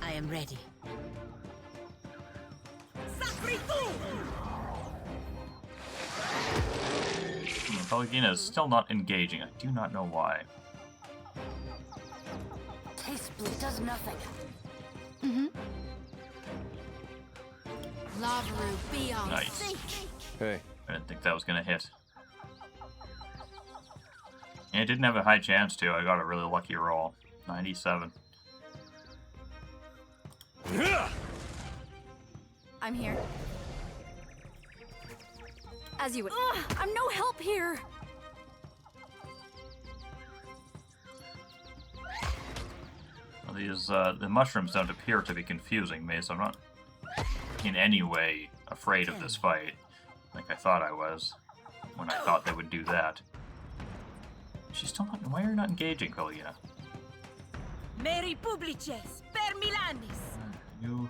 I am ready. Pelagina is still not engaging. I do not know why. Taste blue does nothing. Mm-hmm. Lavru, be on Nice. sync. Hey. I didn't think that was gonna hit. And it didn't have a high chance to. I got a really lucky roll. 97. I'm here. As you would. Ugh, I'm no help here. Well, these the mushrooms don't appear to be confusing me, so I'm not in any way afraid of this fight, like I thought I was when I thought they would do that. She's still not. Why are you not engaging, Pelagina? Meri publices, per Milanis. You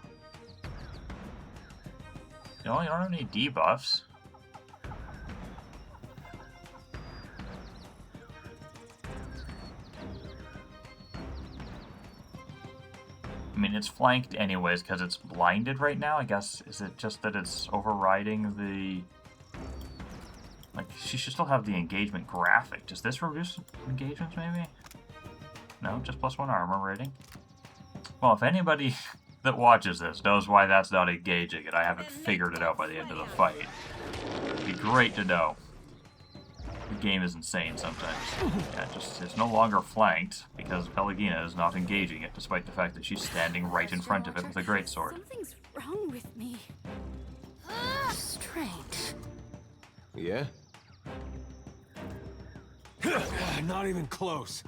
don't have any debuffs. I mean, it's flanked anyways because it's blinded right now, I guess. Is it just that it's overriding the Like, she should still have the engagement graphic. Does this reduce engagements, maybe? No, just +1 armor rating. Well, if anybody that watches this knows why that's not engaging, and I haven't figured it out by the end of the fight, it'd be great to know. The game is insane sometimes. Yeah, it's no longer flanked, because Pelagina is not engaging it, despite the fact that she's standing right in front of it with a greatsword. Something's wrong with me. Strange. Yeah? Not even close.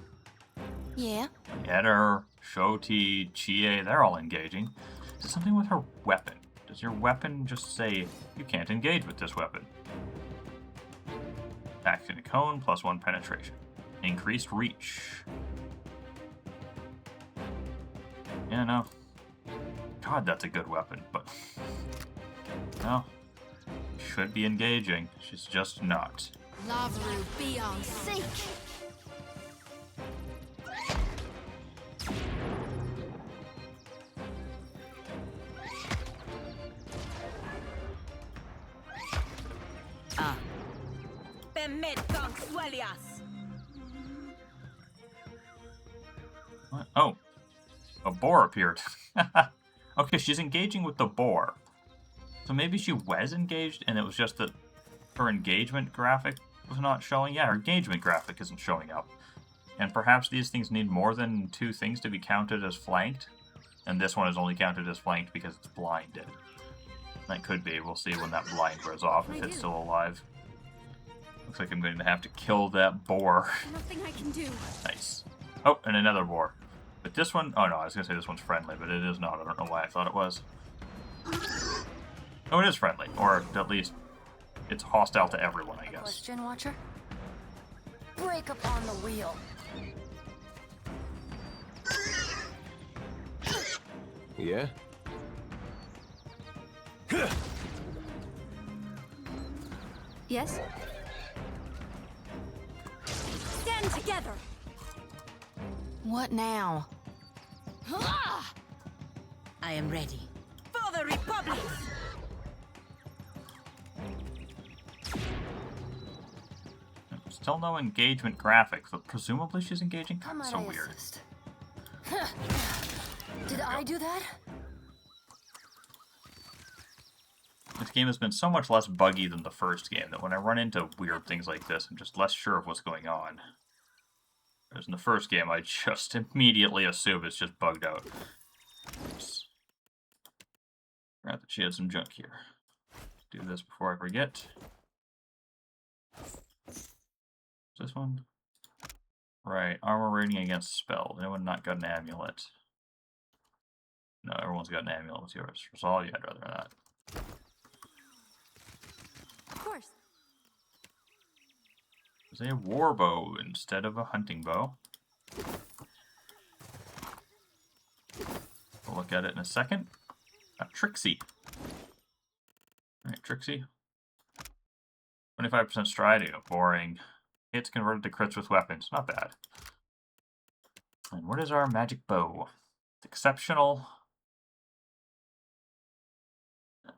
Yeah? Yetter, Shoti, Chie, they're all engaging. Is it something with her weapon? Does your weapon just say, you can't engage with this weapon? Action cone, +1 penetration. Increased reach. Yeah, no. God, that's a good weapon, but... No. Should be engaging. She's just not. Lavaru, be on sync. What? Oh. A boar appeared. Okay, she's engaging with the boar. So maybe she was engaged, and it was just that her engagement graphic was not showing. Yeah, her engagement graphic isn't showing up. And perhaps these things need more than 2 things to be counted as flanked. And this one is only counted as flanked because it's blinded. That could be. We'll see when that blind wears off, if it's still alive. Looks like I'm going to have to kill that boar. Nothing I can do. Nice. Oh, and another boar. But this one... Oh, no, I was going to say this one's friendly, but it is not. I don't know why I thought it was. Oh, it is friendly. Or at least it's hostile to everyone, I guess. Question, Watcher? Break upon the wheel. Yeah? Yes? Stand together! What now? I am ready. For the Republic! Still no engagement graphics, but presumably she's engaging. God, so weird. Did I do that? This game has been so much less buggy than the first game that when I run into weird things like this, I'm just less sure of what's going on. Whereas in the first game, I just immediately assume it's just bugged out. Oops. Forgot that she had some junk here. Do this before I forget. This one? Right, armor rating against spells. Anyone not got an amulet? No, everyone's got an amulet. What's yours? Resolve? Yeah, I'd rather that. Of course. There's a war bow instead of a hunting bow. We'll look at it in a second. Trixie. Alright, Trixie. 25% stride, boring. Hits converted to crits with weapons. Not bad. And what is our magic bow? It's exceptional.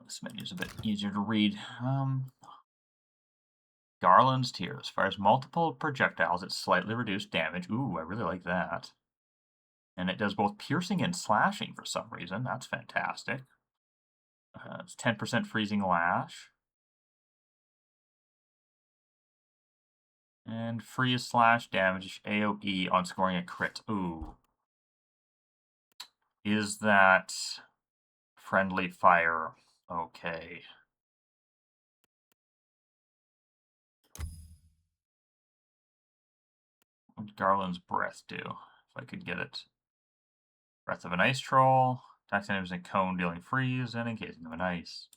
This menu's a bit easier to read. Garland's Tears. Fires multiple projectiles at slightly reduced damage. Ooh, I really like that. And it does both piercing and slashing for some reason. That's fantastic. It's 10% freezing lash. And freeze slash damage AoE on scoring a crit. Ooh. Is that friendly fire? Okay. What would Garland's Breath do? If I could get it. Breath of an Ice Troll. Attacks enemies in a cone dealing freeze and encasing them in ice.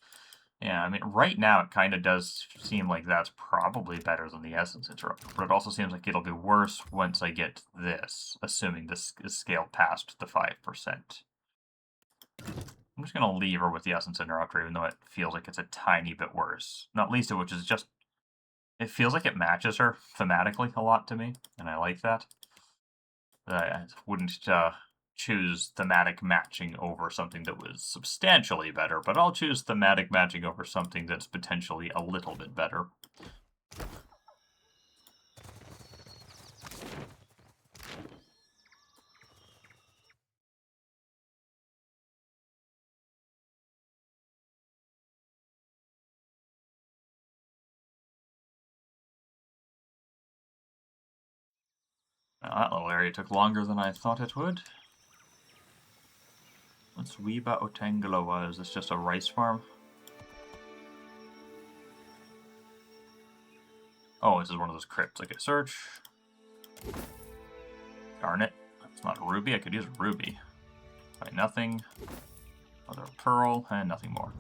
Yeah, I mean, right now it kind of does seem like that's probably better than the Essence Interrupter, but it also seems like it'll be worse once I get this, assuming this is scaled past the 5%. I'm just going to leave her with the Essence Interrupter, even though it feels like it's a tiny bit worse. Not least of which is just, it feels like it matches her thematically a lot to me, and I like that. I wouldn't choose thematic matching over something that was substantially better, but I'll choose thematic matching over something that's potentially a little bit better. Now, that little area took longer than I thought it would. What's Weba Otangaloa? Is this just a rice farm? Oh, this is one of those crypts. Okay, search. Darn it. That's not a ruby. I could use a ruby. Find nothing. Another pearl, and nothing more.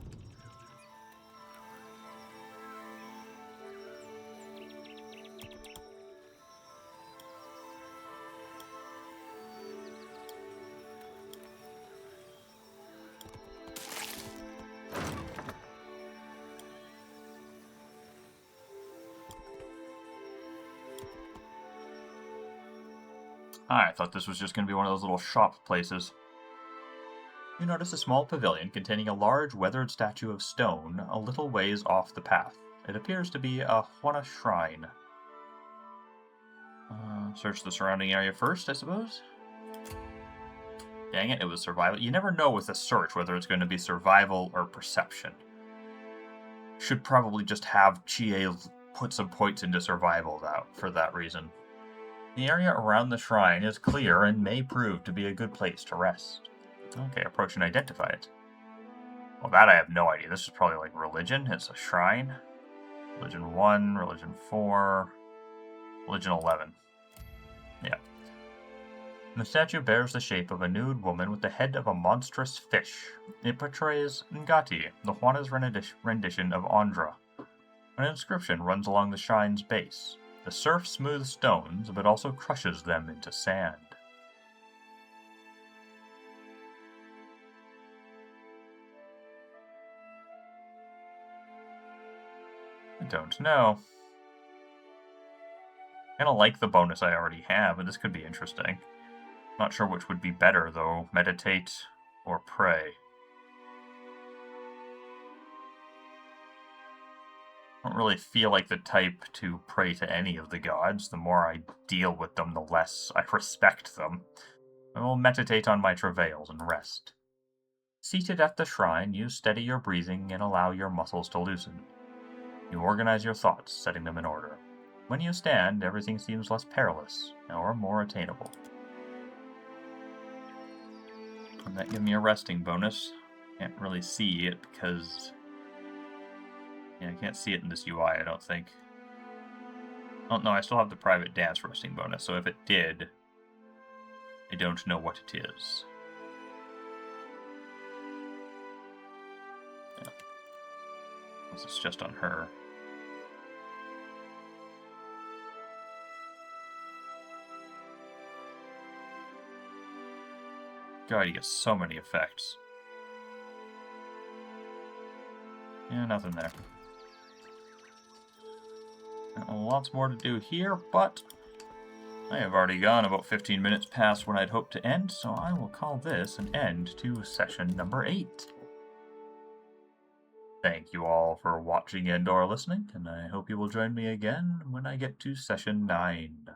I thought this was just going to be one of those little shop places. You notice a small pavilion containing a large weathered statue of stone a little ways off the path. It appears to be a Huana shrine. Search the surrounding area first, I suppose? Dang it, it was survival. You never know with a search whether it's going to be survival or perception. Should probably just have Chie put some points into survival for that reason. The area around the shrine is clear and may prove to be a good place to rest. Okay, approach and identify it. Well, that I have no idea. This is probably like religion. It's a shrine. Religion 1, Religion 4, Religion 11. Yeah. The statue bears the shape of a nude woman with the head of a monstrous fish. It portrays Ngati, the Huana's rendition of Andra. An inscription runs along the shrine's base. The surf smooths stones, but also crushes them into sand. I don't know. I kind of like the bonus I already have, but this could be interesting. Not sure which would be better, though. Meditate or pray. I don't really feel like the type to pray to any of the gods. The more I deal with them, the less I respect them. I will meditate on my travails and rest. Seated at the shrine, you steady your breathing and allow your muscles to loosen. You organize your thoughts, setting them in order. When you stand, everything seems less perilous, or more attainable. And that gives me a resting bonus. Can't really see it because... yeah, I can't see it in this UI, I don't think. Oh no, I still have the private dance resting bonus, so if it did, I don't know what it is. Yeah. Unless it's just on her. God, you get so many effects. Yeah, nothing there. Lots more to do here, but I have already gone about 15 minutes past when I'd hoped to end, so I will call this an end to session number 8. Thank you all for watching and or listening, and I hope you will join me again when I get to session 9.